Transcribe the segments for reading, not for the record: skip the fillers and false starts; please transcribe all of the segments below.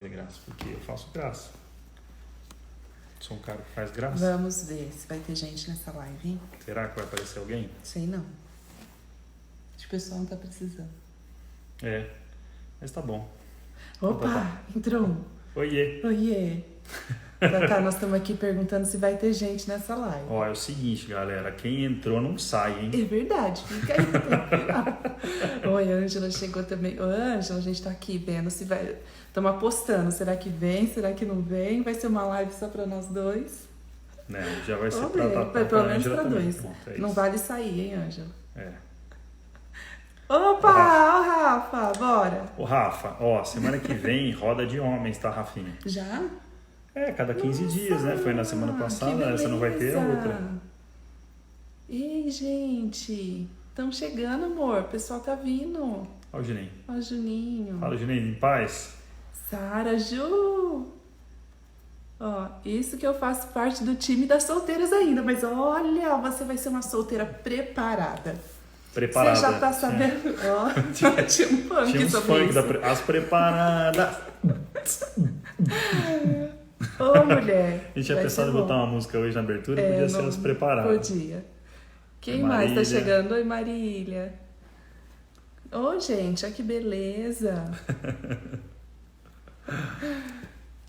Graça, porque eu faço graça. Sou um cara que faz graça. Vamos ver se vai ter gente nessa live, hein? Será que vai aparecer alguém? Sei não. Acho que o pessoal não tá precisando. É, mas tá bom. Opa, entrou. Oiê. Oiê. Tá, nós estamos aqui perguntando se vai ter gente nessa live. Ó, é o seguinte, galera. Quem entrou não sai, hein? É verdade, fica aí até o final. Oi, a Ângela chegou também. Ô, Ângela, a gente tá aqui vendo se vai... Estamos apostando. Será que vem? Será que não vem? Vai ser uma live só pra nós dois? Não, já vai ser Vamos pra ver. Pelo menos Ângela pra também. dois. Pronto, é Não isso. vale sair, hein, Ângela? É. Opa, ó, Rafa, bora. Ô, Rafa, ó, semana que vem roda de homens, tá, Rafinha? Já? É, cada 15 dias, né? Foi na semana passada, que essa não vai ter a beleza. outra. Ei, gente. Estão chegando, amor. O pessoal tá vindo. Ó o Juninho. Ó, o Juninho. Fala, Juninho, em paz? Sara, Ju. Ó, isso que eu faço parte do time das solteiras ainda. Mas olha, você vai ser uma solteira preparada. Preparada. Você já tá sabendo? Ó, tinha um funk Tinha uns sobre funk isso. as preparadas. Ô, mulher. A gente tinha vai pensado ser em bom. botar uma música hoje na abertura, podia ser não as preparadas. Podia. Quem Oi, mais tá Marília. chegando? Oi, Marília. Ô, gente, olha que beleza.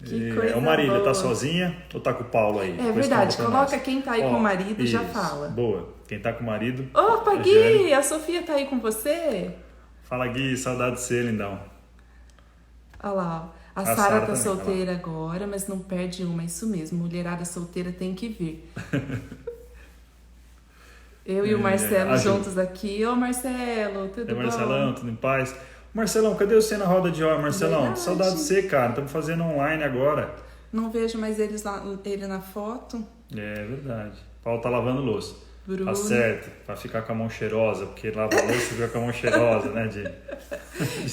Que coisa Ô, Marília, boa. tá sozinha ou tá com o Paulo aí? É Depois verdade, conta pra coloca nós. quem tá aí Ó, com o marido e já isso, fala. Boa. Quem tá com o marido. Opa, a Gui, Jane. a Sofia tá aí com você? Fala, Gui, saudade de você, lindão. Olha lá, ó. A A Sara Sara tá também, solteira agora, mas não perde uma, isso mesmo. Mulherada solteira tem que vir. Eu e o Marcelo a Ju. juntos aqui. Ô, Marcelo, tudo E bom? Marcelão, tudo em paz? Marcelão, cadê você na roda de hora, Marcelão? Verdade. Saudade de você, cara. Estamos fazendo online agora. Não vejo mais ele na foto. É verdade. Paulo tá lavando louça. Bruno. Tá certo, pra ficar com a mão cheirosa, porque lava a louça e fica com a mão cheirosa, né, de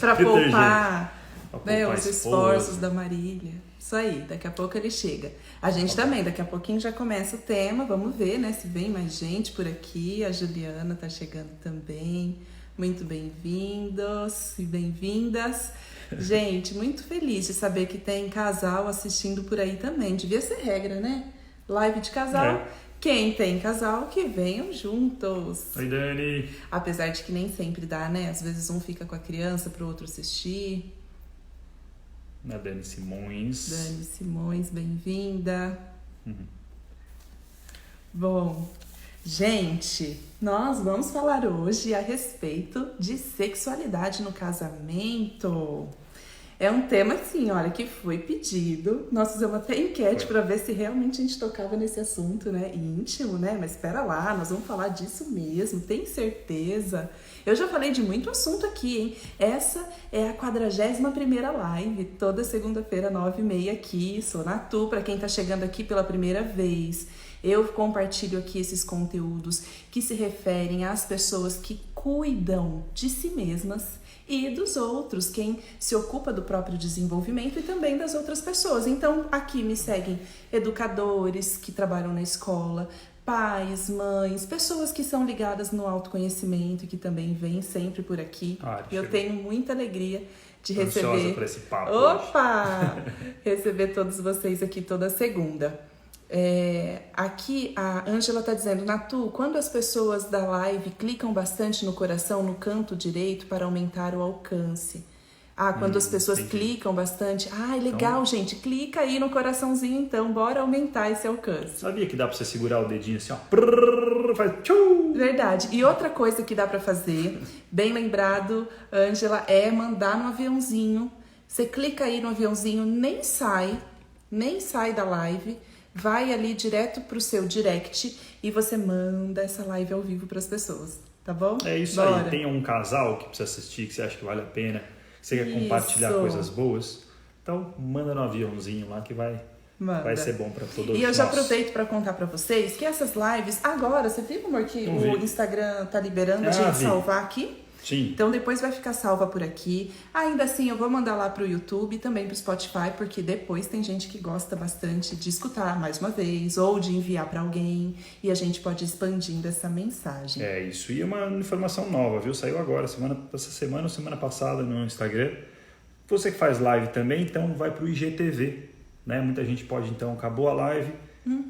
Pra detergente. poupar, Pra né, poupar os a esforços esposa. da Marília. Isso aí, daqui a pouco ele chega. A gente também, daqui a pouquinho já começa o tema. Vamos ver, né, se vem mais gente por aqui. A Juliana tá chegando também. Muito bem-vindos e bem-vindas. Gente, muito feliz de saber que tem casal assistindo por aí também. Devia ser regra, né? Live de casal. É. Quem tem casal, que venham juntos. Oi, Dani. Apesar de que nem sempre dá, né? Às vezes um fica com a criança pro outro assistir. A Dani Simões. Dani Simões, bem-vinda. Uhum. Bom, gente, nós vamos falar hoje a respeito de sexualidade no casamento. É um tema, assim, olha, que foi pedido. Nós fizemos até enquete para ver se realmente a gente tocava nesse assunto, né? Íntimo, né? Mas espera lá, nós vamos falar disso mesmo, tem certeza? Eu já falei de muito assunto aqui, hein? Essa é a 41ª live, toda segunda-feira, 9h30 aqui. Sou Natu, para quem tá chegando aqui pela primeira vez. Eu compartilho aqui esses conteúdos que se referem às pessoas que cuidam de si mesmas e dos outros, quem se ocupa do próprio desenvolvimento e também das outras pessoas. Então, aqui me seguem educadores que trabalham na escola, pais, mães, pessoas que são ligadas no autoconhecimento e que também vêm sempre por aqui. Eu chegou. tenho muita alegria de Tô ansiosa receber... por esse papo hoje. Opa! Receber todos vocês aqui toda segunda. Aqui a Ângela tá dizendo, Natu, quando as pessoas da live clicam bastante no coração, no canto direito, para aumentar o alcance. Quando as pessoas entendi. clicam bastante. Legal, gente, clica aí no coraçãozinho então, bora aumentar esse alcance. Sabia que dá pra você segurar o dedinho assim, ó? Prrr, faz tchum. Verdade. E outra coisa que dá pra fazer, bem lembrado, Ângela, é mandar no aviãozinho. Você clica aí no aviãozinho, nem sai da live. Vai ali direto pro seu direct e você manda essa live ao vivo pras pessoas, tá bom? É isso Bora. aí. Tem um casal que precisa assistir, que você acha que vale a pena, que você quer Isso. compartilhar coisas boas. Então, manda no aviãozinho lá que vai Manda. ser bom pra todos nós. E eu já aproveito para contar para vocês que essas lives, agora, você viu, amor, que Não o vi. Instagram tá liberando a gente vi. salvar aqui? Sim. Então depois vai ficar salva por aqui. Ainda assim, eu vou mandar lá pro YouTube e também pro Spotify, porque depois tem gente que gosta bastante de escutar mais uma vez ou de enviar para alguém e a gente pode ir expandindo essa mensagem. É isso. E uma informação nova, viu? Saiu agora, essa semana ou semana passada no Instagram. Você que faz live também, então vai para o IGTV, né? Muita gente pode, então, acabou a live,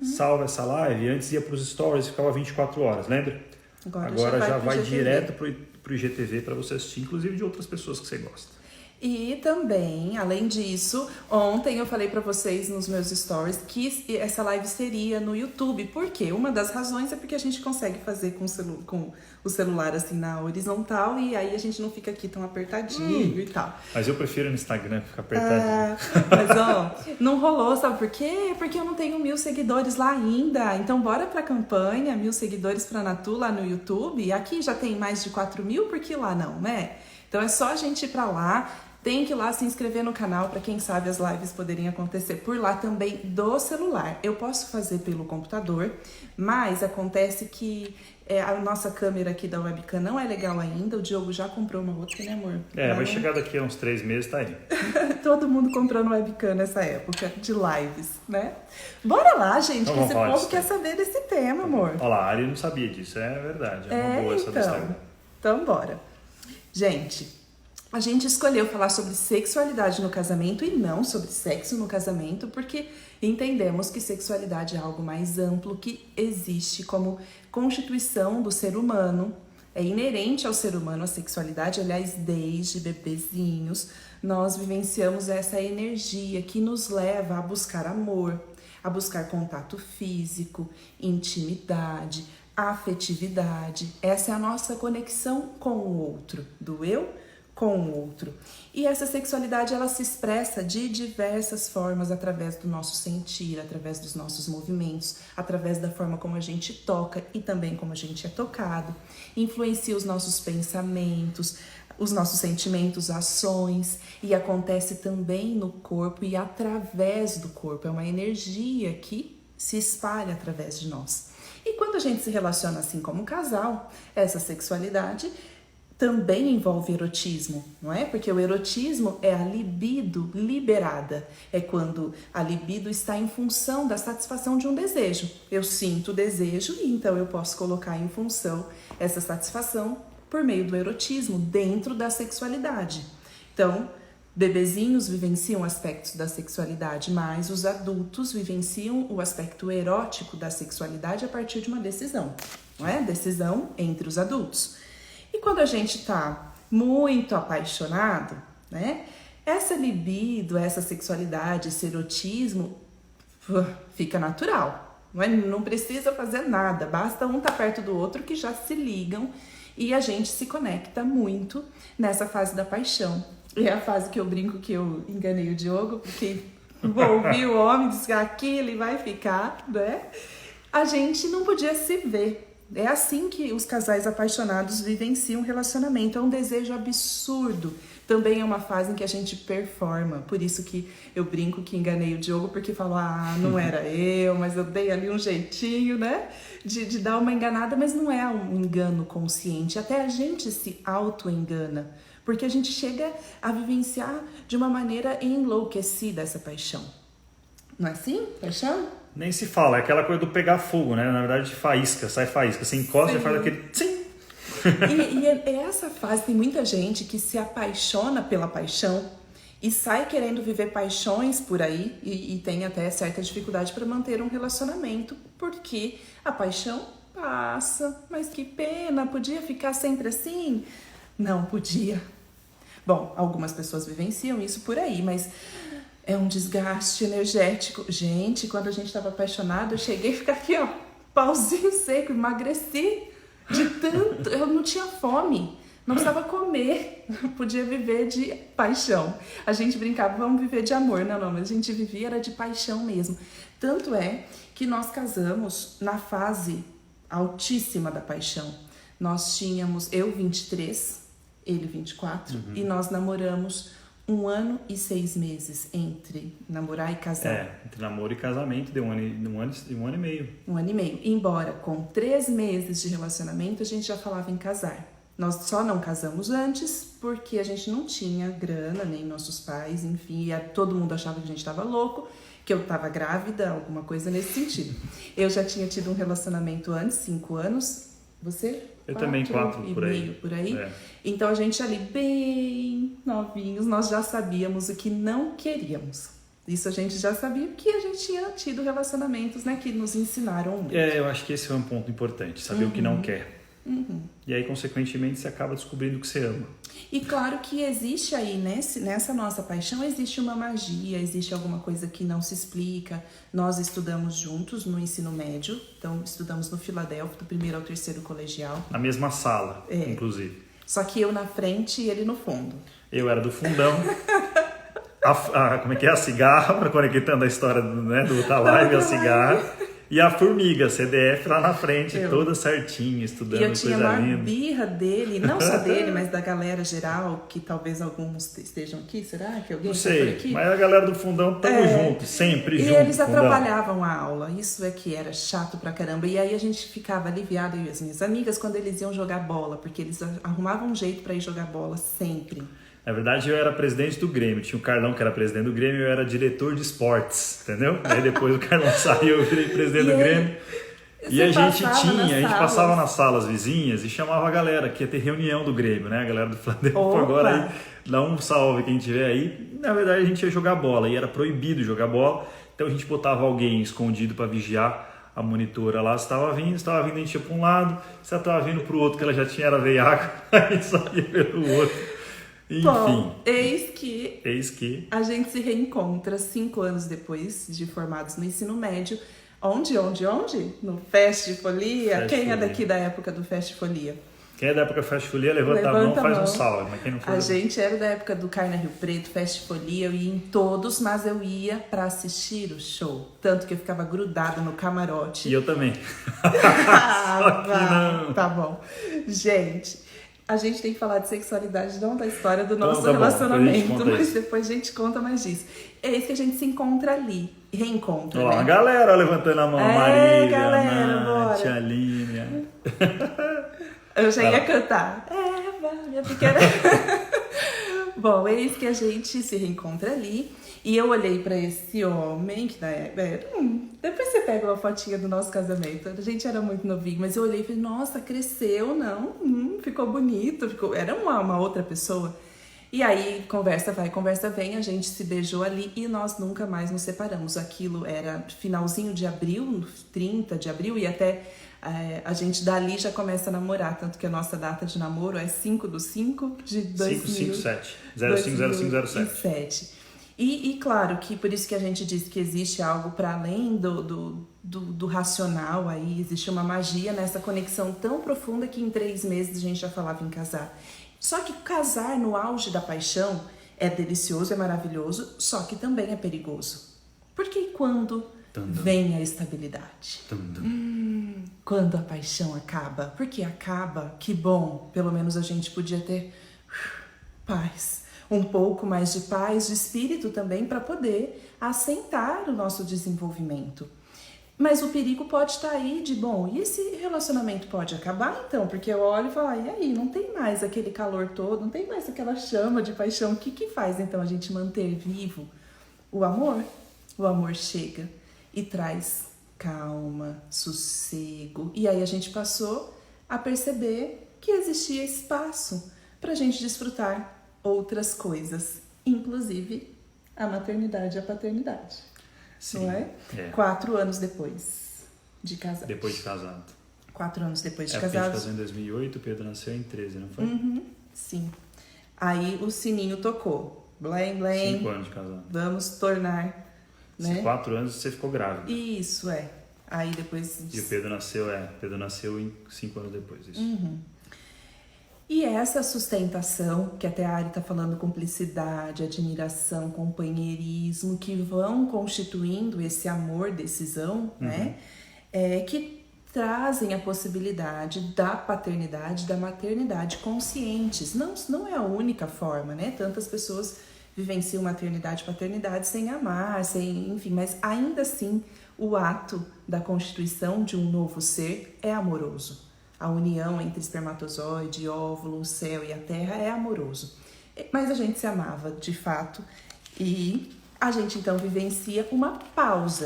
salva essa live, antes ia para os stories e ficava 24 horas, lembra? Agora já vai direto para o IGTV para você assistir, inclusive de outras pessoas que você gosta. E também, além disso, ontem eu falei pra vocês nos meus stories que essa live seria no YouTube. Por quê? Uma das razões é porque a gente consegue fazer com o celular assim na horizontal e aí a gente não fica aqui tão apertadinho e tal. Mas eu prefiro no Instagram ficar apertadinho. Mas ó, não rolou, sabe por quê? Porque eu não tenho 1000 seguidores lá ainda. Então bora pra campanha, 1000 seguidores pra Natu lá no YouTube. Aqui já tem mais de 4000, por que lá não, né? Então é só a gente ir pra lá. Tem que ir lá se inscrever no canal para quem sabe as lives poderem acontecer por lá também do celular. Eu posso fazer pelo computador, mas acontece que a nossa câmera aqui da webcam não é legal ainda. O Diogo já comprou uma outra, né, amor? Vai chegar daqui a uns 3 meses, tá aí. Todo mundo comprando webcam nessa época de lives, né? Bora lá, gente, que esse povo quer saber desse tema, amor. Olha lá, a Ari não sabia disso, é verdade. É uma boa essa do Instagram. Então, bora. Gente, a gente escolheu falar sobre sexualidade no casamento e não sobre sexo no casamento, porque entendemos que sexualidade é algo mais amplo que existe como constituição do ser humano. É inerente ao ser humano a sexualidade, aliás, desde bebezinhos, nós vivenciamos essa energia que nos leva a buscar amor, a buscar contato físico, intimidade, afetividade. Essa é a nossa conexão com o outro, do eu com o outro. E essa sexualidade, ela se expressa de diversas formas, através do nosso sentir, através dos nossos movimentos, através da forma como a gente toca e também como a gente é tocado. Influencia os nossos pensamentos, os nossos sentimentos, ações, e acontece também no corpo e através do corpo. É uma energia que se espalha através de nós. E quando a gente se relaciona assim como um casal, essa sexualidade também envolve erotismo, não é? Porque o erotismo é a libido liberada. É quando a libido está em função da satisfação de um desejo. Eu sinto o desejo e então eu posso colocar em função essa satisfação por meio do erotismo dentro da sexualidade. Então, bebezinhos vivenciam aspectos da sexualidade, mas os adultos vivenciam o aspecto erótico da sexualidade a partir de uma decisão, não é? Decisão entre os adultos. E quando a gente tá muito apaixonado, né? Essa libido, essa sexualidade, esse erotismo fica natural, não é? Não precisa fazer nada, basta um estar perto do outro que já se ligam e a gente se conecta muito nessa fase da paixão. É a fase que eu brinco que eu enganei o Diogo, porque vou ouvir o homem, diz que aqui ele vai ficar, né? A gente não podia se ver. É assim que os casais apaixonados vivenciam um relacionamento. É um desejo absurdo. Também é uma fase em que a gente performa. Por isso que eu brinco que enganei o Diogo, porque falou, não era eu, mas eu dei ali um jeitinho, né? De dar uma enganada, mas não é um engano consciente. Até a gente se auto-engana. Porque a gente chega a vivenciar de uma maneira enlouquecida essa paixão. Não é assim? Paixão? Nem se fala, é aquela coisa do pegar fogo, né? Na verdade, faísca, sai faísca. Você encosta e faz aquele tsim. E é essa fase, tem muita gente que se apaixona pela paixão e sai querendo viver paixões por aí e tem até certa dificuldade para manter um relacionamento, porque a paixão passa, mas que pena, podia ficar sempre assim? Não podia. Bom, algumas pessoas vivenciam isso por aí, mas é um desgaste energético. Gente, quando a gente estava apaixonado, eu cheguei a ficar aqui, ó, pauzinho seco, emagreci de tanto. Eu não tinha fome, não precisava comer, podia viver de paixão. A gente brincava, vamos viver de amor, não, mas a gente vivia era de paixão mesmo. Tanto é que nós casamos na fase altíssima da paixão. Nós tínhamos, eu 23, ele 24, e nós namoramos 1 ano e 6 meses entre namorar e casar. Entre namoro e casamento deu um ano e meio. 1 ano e meio. Embora com 3 meses de relacionamento a gente já falava em casar. Nós só não casamos antes porque a gente não tinha grana, nem nossos pais, enfim. Todo mundo achava que a gente estava louco, que eu estava grávida, alguma coisa nesse sentido. Eu já tinha tido um relacionamento antes, 5 anos. Você? Eu também, 4 por aí. Por aí. Então a gente ali bem novinhos, nós já sabíamos o que não queríamos. Isso a gente já sabia porque a gente tinha tido relacionamentos, né, que nos ensinaram muito. Eu acho que esse é um ponto importante, saber o que não quer. E aí, consequentemente, você acaba descobrindo o que você ama. E claro que existe aí, nessa nossa paixão, existe uma magia, existe alguma coisa que não se explica. Nós estudamos juntos no ensino médio, então estudamos no Filadélfia, do 1º ao 3º colegial. Na mesma sala, inclusive. Só que eu na frente e ele no fundo. Eu era do fundão. Como é que é? A cigarra, conectando a história da live, a cigarra. E a formiga, CDF lá na frente, toda certinha, estudando, coisa linda. E eu tinha a maior birra dele, não só dele, mas da galera geral, que talvez alguns estejam aqui, será que alguém está por aqui? Mas a galera do fundão tamo junto, sempre junto. E eles atrapalhavam a aula, isso é que era chato pra caramba. E aí a gente ficava aliviada, eu e as minhas amigas, quando eles iam jogar bola, porque eles arrumavam um jeito pra ir jogar bola sempre. Na verdade, eu era presidente do Grêmio. Tinha o Carlão, que era presidente do Grêmio, eu era diretor de esportes, entendeu? Aí depois o Carlão saiu, eu virei presidente do Grêmio. E a gente passava nas salas vizinhas e chamava a galera, que ia ter reunião do Grêmio, né? A galera do Flamengo. Agora aí, dá um salve quem tiver aí. Na verdade, a gente ia jogar bola e era proibido jogar bola. Então a gente botava alguém escondido para vigiar a monitora lá. Se estava vindo, a gente ia para um lado. Se ela estava vindo para o outro, que ela já tinha, era veiaco, a gente saía pelo outro. Enfim. Bom, eis que a gente se reencontra 5 anos depois de formados no ensino médio. Onde? No Festifolia. Quem é daqui da época do Festifolia? Quem é da época do Festifolia, levanta a mão, faz um salve. Mas quem não for a gente era da época do Carna Rio Preto, Festifolia, eu ia em todos, mas eu ia pra assistir o show. Tanto que eu ficava grudada no camarote. E eu também. Só que não. Tá bom. Gente, a gente tem que falar de sexualidade, não da história do nosso relacionamento, mas depois a gente conta mais disso. É isso que a gente se encontra ali, reencontra, né? A galera levantando a mão, Marília, galera, Nath, Aline. Eu já ia cantar. Eva, minha pequena. Bom, é isso que a gente se reencontra ali. E eu olhei pra esse homem, que na época... depois você pega uma fotinha do nosso casamento. A gente era muito novinho, mas eu olhei e falei, nossa, cresceu, não? Ficou bonito, era uma outra pessoa. E aí, conversa vai, conversa vem, a gente se beijou ali e nós nunca mais nos separamos. Aquilo era finalzinho de abril, 30 de abril, e até a gente dali já começa a namorar. Tanto que a nossa data de namoro é 5/5 de 557. 0507. E claro que por isso que a gente diz que existe algo para além do racional aí, existe uma magia nessa conexão tão profunda que em 3 meses a gente já falava em casar. Só que casar no auge da paixão é delicioso, é maravilhoso, só que também é perigoso. Porque quando vem a estabilidade? Quando a paixão acaba? Porque acaba, que bom, pelo menos a gente podia ter paz. Um pouco mais de paz de espírito também para poder assentar o nosso desenvolvimento. Mas o perigo pode estar aí de, bom, e esse relacionamento pode acabar então? Porque eu olho e falo, e aí, não tem mais aquele calor todo, não tem mais aquela chama de paixão. O que faz então a gente manter vivo o amor? O amor chega e traz calma, sossego. E aí a gente passou a perceber que existia espaço para a gente desfrutar outras coisas, inclusive a maternidade e a paternidade. Sim, não é? 4 anos depois de casado. Depois de casado. 4 anos depois de casado. A gente casou em 2008, o Pedro nasceu em 13, não foi? Sim. Aí o sininho tocou. Blém, blém. 5 anos de casado. Vamos tornar, né? 4 anos você ficou grávida. Isso, Aí depois... E o Pedro nasceu em 5 anos depois, isso. E essa sustentação, que até a Ari está falando, cumplicidade, admiração, companheirismo, que vão constituindo esse amor, decisão, né? Que trazem a possibilidade da paternidade, da maternidade conscientes. Não é a única forma, né? Tantas pessoas vivenciam maternidade e paternidade sem amar, enfim, mas ainda assim o ato da constituição de um novo ser é amoroso. A união entre espermatozoide, óvulo, o céu e a terra é amoroso. Mas a gente se amava, de fato, e a gente então vivencia uma pausa.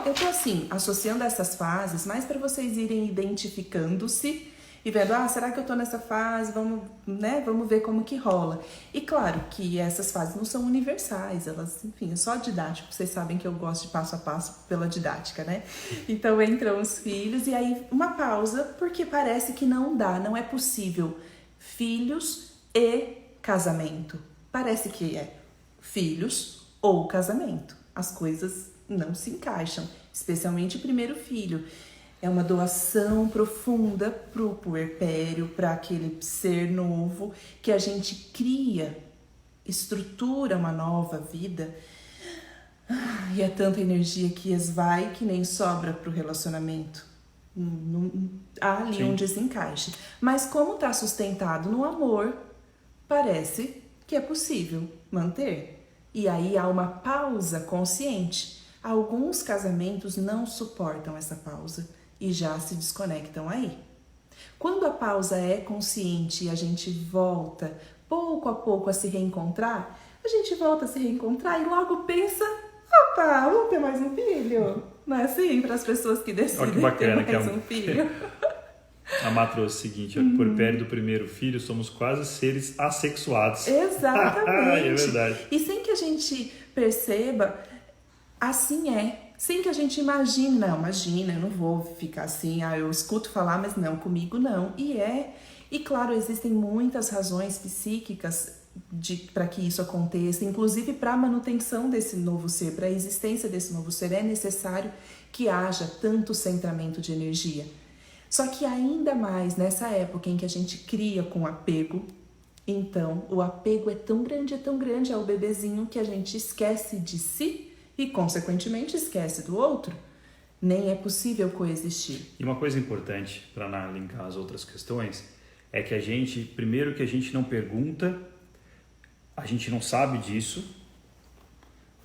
Eu tô assim, associando essas fases, mais para vocês irem identificando-se e vendo, será que eu tô nessa fase? Vamos, né? Vamos ver como que rola. E claro que essas fases não são universais, elas, enfim, é só didático. Vocês sabem que eu gosto de passo a passo pela didática, né? Então entram os filhos e aí uma pausa, porque parece que não dá, não é possível filhos e casamento. Parece que é filhos ou casamento. As coisas não se encaixam, especialmente o primeiro filho. É uma doação profunda para o puerpério, para aquele ser novo que a gente cria, estrutura uma nova vida. E é tanta energia que esvai que nem sobra para o relacionamento. Há ali um desencaixe. Mas como está sustentado no amor, parece que é possível manter. E aí há uma pausa consciente. Alguns casamentos não suportam essa pausa e já se desconectam aí. Quando a pausa é consciente e a gente volta pouco a pouco a se reencontrar, a gente volta a se reencontrar e logo pensa, opa, vamos ter mais um filho. Não é assim para as pessoas que decidem ter mais um filho? A Má trouxe o seguinte, o puerpério do primeiro filho, somos quase seres assexuados. Exatamente. É verdade. E sem que a gente perceba, assim é. Sem que a gente imagine, não, imagina, eu não vou ficar assim, eu escuto falar, mas não, comigo não. E claro, existem muitas razões psíquicas para que isso aconteça, inclusive para a manutenção desse novo ser, para a existência desse novo ser, é necessário que haja tanto centramento de energia. Só que ainda mais nessa época em que a gente cria com apego, então o apego é tão grande ao bebezinho que a gente esquece de si e, consequentemente, esquece do outro. Nem é possível coexistir. E uma coisa importante para linkar as outras questões é que a gente, primeiro que a gente não pergunta, a gente não sabe disso,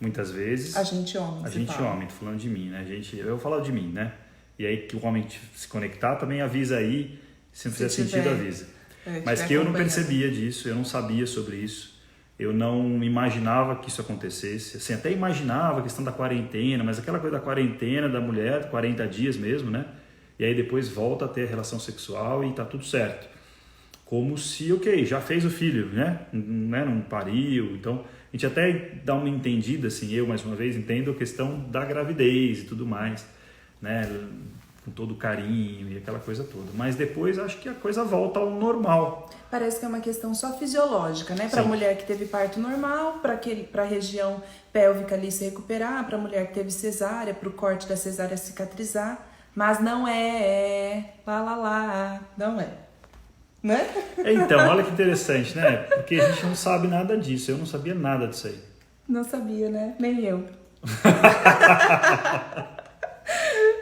muitas vezes. A gente homem, tô falando de mim, né? Eu vou falar de mim, né? E aí que o homem se conectar também avisa aí, se não fizer sentido avisa. Mas que eu não percebia disso, eu não sabia sobre isso. Eu não imaginava que isso acontecesse, assim, até imaginava a questão da quarentena, mas aquela coisa da quarentena da mulher, 40 dias mesmo, né? E aí depois volta a ter relação sexual e tá tudo certo. Como se, já fez o filho, né? Não pariu, então a gente até dá uma entendida, assim, eu mais uma vez entendo a questão da gravidez e tudo mais, né? Com todo o carinho e aquela coisa toda. Mas depois acho que a coisa volta ao normal. Parece que é uma questão só fisiológica, né? Para a mulher que teve parto normal, para a região pélvica ali se recuperar, para a mulher que teve cesárea, para o corte da cesárea cicatrizar. Mas não é, não é. Né? Então, olha que interessante, né? Porque a gente não sabe nada disso. Eu não sabia nada disso aí. Não sabia, né? Nem eu.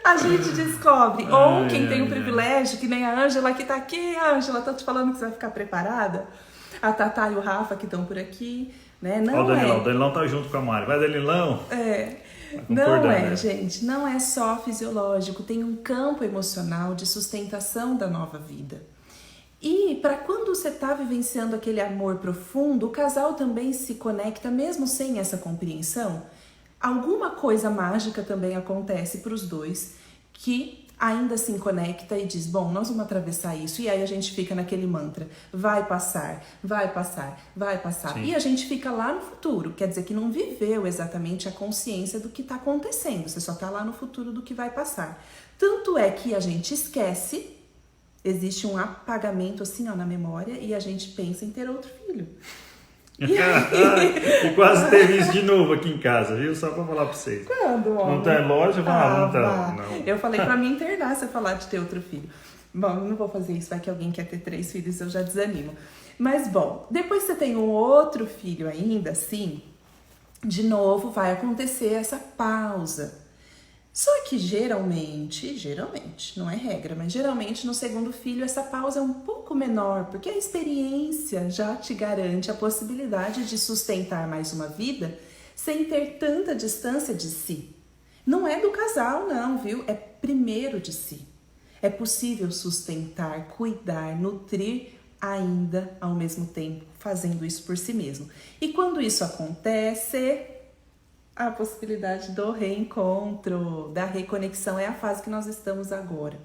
A gente descobre. Ou quem tem o privilégio, que nem a Ângela que tá aqui. Ângela, tô te falando que você vai ficar preparada. A Tatá e o Rafa que estão por aqui, né? Não o Danilão tá junto com a Mari. Vai, Danilão! Não é, gente. Não é só fisiológico. Tem um campo emocional de sustentação da nova vida. E para quando você está vivenciando aquele amor profundo, o casal também se conecta, mesmo sem essa compreensão. Alguma coisa mágica também acontece para os dois, que ainda se conecta e diz, bom, nós vamos atravessar isso. E aí a gente fica naquele mantra, vai passar, vai passar, vai passar. Sim. E a gente fica lá no futuro, quer dizer que não viveu exatamente a consciência do que está acontecendo, você só está lá no futuro do que vai passar. Tanto é que a gente esquece, existe um apagamento assim na memória e a gente pensa em ter outro filho. E quase teve isso de novo aqui em casa, viu? Só pra falar pra vocês. Quando, homem? Não tá em loja? Não tá. Não. Eu falei pra me internar se eu falar de ter outro filho. Bom, eu não vou fazer isso, vai que alguém quer ter 3 filhos, eu já desanimo. Mas, bom, depois que você tem um outro filho ainda, assim, de novo vai acontecer essa pausa. Só que geralmente, não é regra, mas geralmente no segundo filho essa pausa é um pouco menor, porque a experiência já te garante a possibilidade de sustentar mais uma vida sem ter tanta distância de si. Não é do casal não, viu? É primeiro de si. É possível sustentar, cuidar, nutrir ainda ao mesmo tempo, fazendo isso por si mesmo. E quando isso acontece, A possibilidade do reencontro, da reconexão, é a fase que nós estamos agora.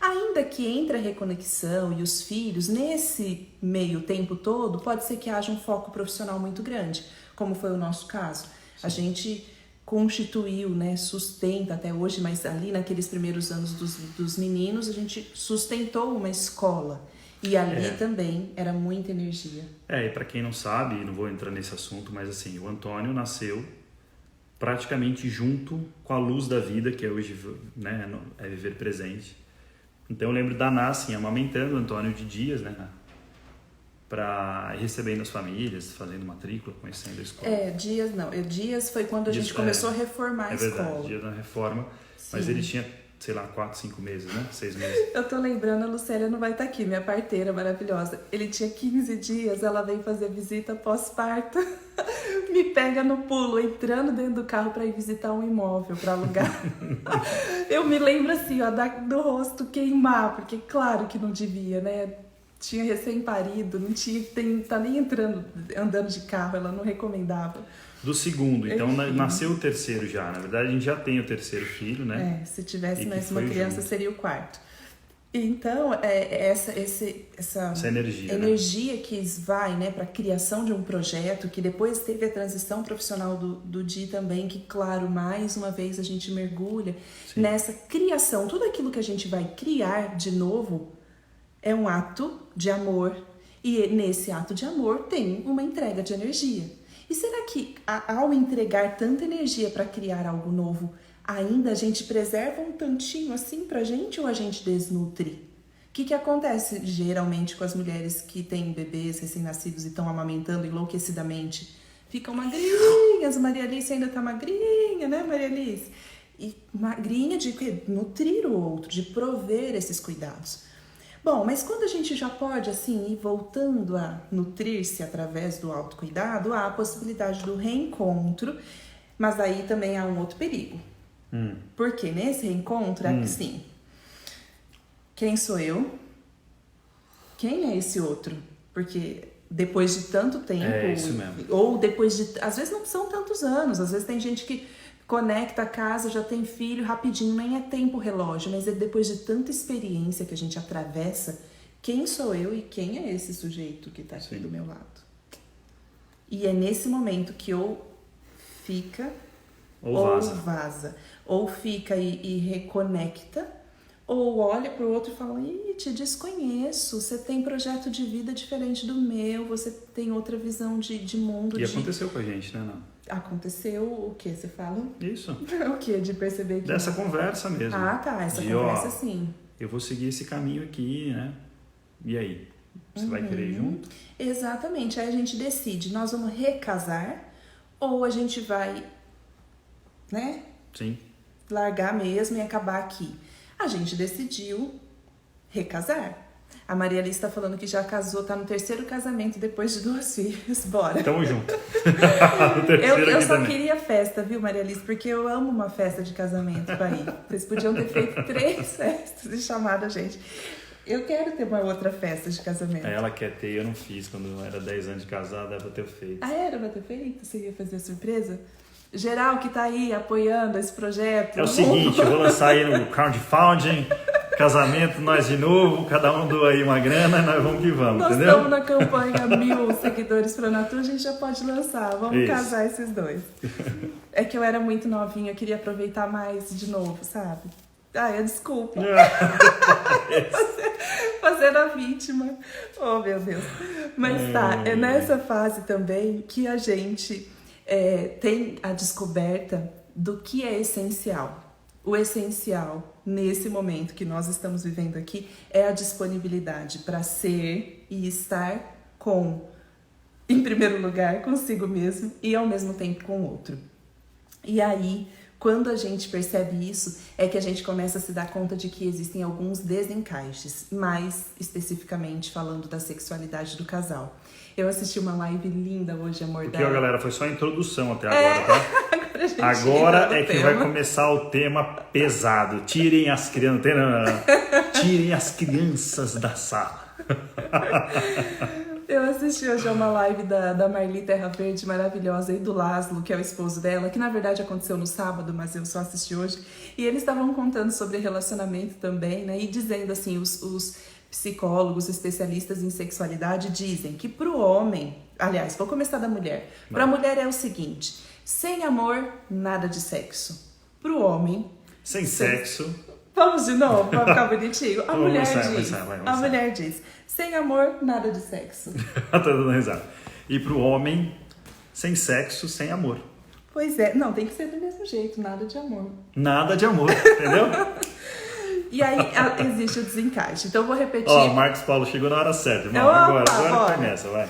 Ainda que entre a reconexão e os filhos, nesse meio tempo todo, pode ser que haja um foco profissional muito grande, como foi o nosso caso. A gente constituiu, né, sustenta até hoje, mas ali naqueles primeiros anos dos meninos, a gente sustentou uma escola. E ali também era muita energia. E para quem não sabe, não vou entrar nesse assunto, mas assim, o Antônio nasceu praticamente junto com a luz da vida, que é hoje, né, é viver presente. Então eu lembro da Ná, assim, amamentando o Antônio de dias, né, para recebendo as famílias, fazendo matrícula, conhecendo a escola. Dias não. Dias foi quando a gente começou a reformar a escola. É verdade, dias na reforma. Sim. Mas ele tinha, sei lá, 4, 5 meses, né? 6 meses. Eu tô lembrando, a Lucélia não vai estar aqui, minha parteira maravilhosa. Ele tinha 15 dias, ela veio fazer visita pós-parto. Me pega no pulo, entrando dentro do carro para ir visitar um imóvel, para alugar. Eu me lembro assim, ó, do rosto queimar, porque claro que não devia, né? Tinha recém-parido, não tinha, tá nem andando de carro, ela não recomendava. Do segundo, então nasceu o terceiro já. Na verdade, a gente já tem o terceiro filho, né? Se tivesse mais uma criança, seria o quarto. Então, essa energia, né? Que vai, né, para a criação de um projeto, que depois teve a transição profissional do Di também, que, claro, mais uma vez a gente mergulha nessa criação. Tudo aquilo que a gente vai criar de novo é um ato de amor. E nesse ato de amor tem uma entrega de energia. E será que ao entregar tanta energia para criar algo novo, ainda a gente preserva um tantinho assim pra gente ou a gente desnutre? O que acontece geralmente com as mulheres que têm bebês recém-nascidos e estão amamentando enlouquecidamente? Ficam magrinhas, Maria Alice ainda tá magrinha, né, Maria Alice? E magrinha de quê? Nutrir o outro, de prover esses cuidados. Bom, mas quando a gente já pode, assim, ir voltando a nutrir-se através do autocuidado, há a possibilidade do reencontro, mas aí também há um outro perigo. Porque nesse reencontro, assim, quem sou eu? Quem é esse outro? Porque depois de tanto tempo, isso mesmo. Ou depois de, às vezes não são tantos anos, às vezes tem gente que conecta a casa, já tem filho rapidinho, nem é tempo relógio, mas é depois de tanta experiência que a gente atravessa, quem sou eu e quem é esse sujeito que tá aqui do meu lado? E é nesse momento que ou fica ou vaza. Ou fica e reconecta, ou olha pro outro e fala, te desconheço, você tem projeto de vida diferente do meu, você tem outra visão de mundo. E aconteceu com a gente, né, não? Aconteceu o que você fala? Isso. O que? De perceber que... Dessa conversa mesmo. Essa conversa sim. Eu vou seguir esse caminho aqui, né? E aí? Você vai querer ir junto? Exatamente. Aí a gente decide, nós vamos recasar ou a gente vai, né? Sim. Largar mesmo e acabar aqui. A gente decidiu recasar. A Maria Alice está falando que já casou, tá no terceiro casamento depois de 2 filhos. Bora. Tamo junto. Eu só queria festa, viu, Maria Alice? Porque eu amo uma festa de casamento pra ir. Vocês podiam ter feito 3 festas e chamado a gente. Eu quero ter uma outra festa de casamento. Ela quer ter, eu não fiz. Quando eu era 10 anos de casado, era pra ter feito. Era pra ter feito? Você ia fazer surpresa? Geral que tá aí apoiando esse projeto. É o seguinte, eu vou lançar aí no crowdfunding, casamento, nós de novo, cada um doa aí uma grana, nós vamos que vamos, entendeu? Nós estamos na campanha 1000 seguidores pra Natur, a gente já pode lançar, vamos casar esses dois. É que eu era muito novinha, eu queria aproveitar mais de novo, sabe? Desculpa. Fazer a vítima. Oh, meu Deus. Mas é nessa fase também que a gente tem a descoberta do que é essencial. O essencial, nesse momento que nós estamos vivendo aqui, é a disponibilidade para ser e estar em primeiro lugar, consigo mesmo e ao mesmo tempo com o outro. E aí, quando a gente percebe isso, é que a gente começa a se dar conta de que existem alguns desencaixes, mais especificamente falando da sexualidade do casal. Eu assisti uma live linda hoje, amor. Porque, galera, foi só a introdução até agora, tá? Agora é que vai começar o tema pesado. Tirem as crianças da sala. Eu assisti hoje a uma live da Marli Terra Verde, maravilhosa, e do Laszlo, que é o esposo dela, que na verdade aconteceu no sábado, mas eu só assisti hoje. E eles estavam contando sobre relacionamento também, né? E dizendo assim, os psicólogos, especialistas em sexualidade dizem que pro homem, aliás, vou começar da mulher. Pra mulher é o seguinte, sem amor, nada de sexo. Pro homem... Sem sexo... Vamos de novo, pra ficar bonitinho. A mulher mulher diz, sem amor, nada de sexo. Tá dando risada. E pro homem, sem sexo, sem amor. Pois é, não, tem que ser do mesmo jeito, nada de amor. Nada de amor, entendeu? E aí existe o desencaixe. Então eu vou repetir. Ó, Marcos Paulo chegou na hora certa, irmão. Agora começa, vai.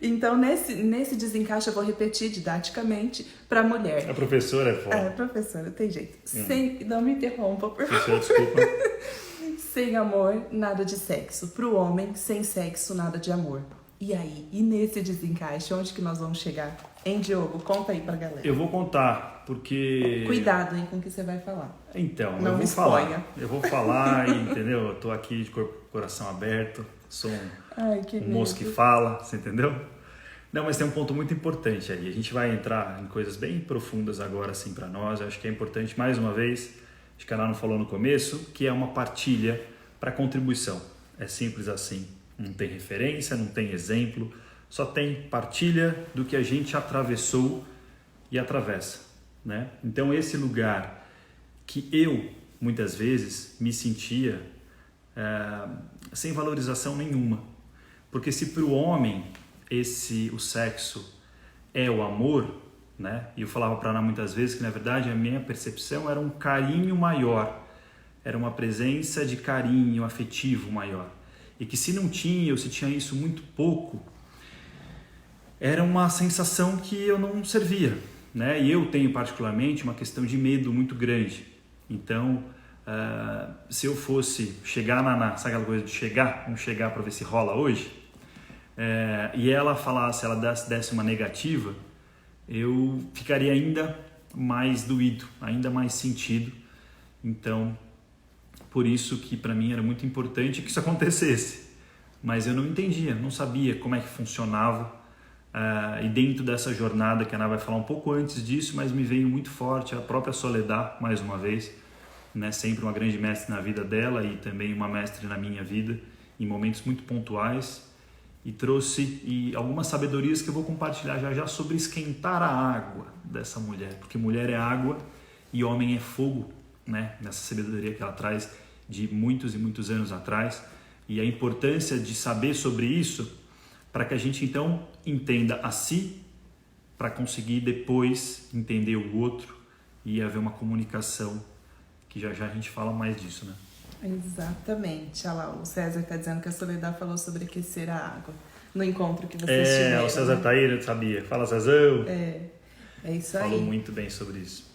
Então, nesse desencaixe, eu vou repetir didaticamente para a mulher. A professora é foda. Professora, tem jeito. Não me interrompa, por favor. Professora, desculpa. Sem amor, nada de sexo. Para o homem, sem sexo, nada de amor. E aí? E nesse desencaixe, onde que nós vamos chegar? Hein, Diogo? Conta aí pra galera. Eu vou contar, porque... Cuidado, hein, com o que você vai falar. Então, não eu vou exponha. falar. Eu vou falar, entendeu? Eu tô aqui de coração aberto, sou um moço que fala, você entendeu? Não, mas tem um ponto muito importante aí. A gente vai entrar em coisas bem profundas agora, assim, para nós. Eu acho que é importante, mais uma vez, acho que a Ana não falou no começo, que é uma partilha para contribuição. É simples assim. Não tem referência, não tem exemplo, só tem partilha do que a gente atravessou e atravessa, né? Então esse lugar que eu, muitas vezes, me sentia sem valorização nenhuma. Porque se para o homem o sexo é o amor, né? E eu falava para Ana muitas vezes que na verdade a minha percepção era um carinho maior, era uma presença de carinho afetivo maior. E que se não tinha, ou se tinha isso muito pouco, era uma sensação que eu não servia, né? E eu tenho particularmente uma questão de medo muito grande. Então, se eu fosse chegar sabe aquela coisa de vamos chegar para ver se rola hoje, e ela falasse, ela desse uma negativa, eu ficaria ainda mais doído, ainda mais sentido. Então, por isso que para mim era muito importante que isso acontecesse, mas eu não entendia, não sabia como é que funcionava, e dentro dessa jornada, que a Ana vai falar um pouco antes disso, mas me veio muito forte a própria Soledad, mais uma vez, né? Sempre uma grande mestre na vida dela e também uma mestre na minha vida, em momentos muito pontuais, e trouxe algumas sabedorias que eu vou compartilhar já sobre esquentar a água dessa mulher, porque mulher é água e homem é fogo, né? Nessa sabedoria que ela traz de muitos e muitos anos atrás, e a importância de saber sobre isso para que a gente então entenda a si, para conseguir depois entender o outro e haver uma comunicação, que já a gente fala mais disso, né? Exatamente. Olha lá, o César está dizendo que a Soledad falou sobre aquecer a água no encontro que vocês tiveram. O César tá aí, eu sabia. Fala, Cezão. É isso aí. Falou muito bem sobre isso.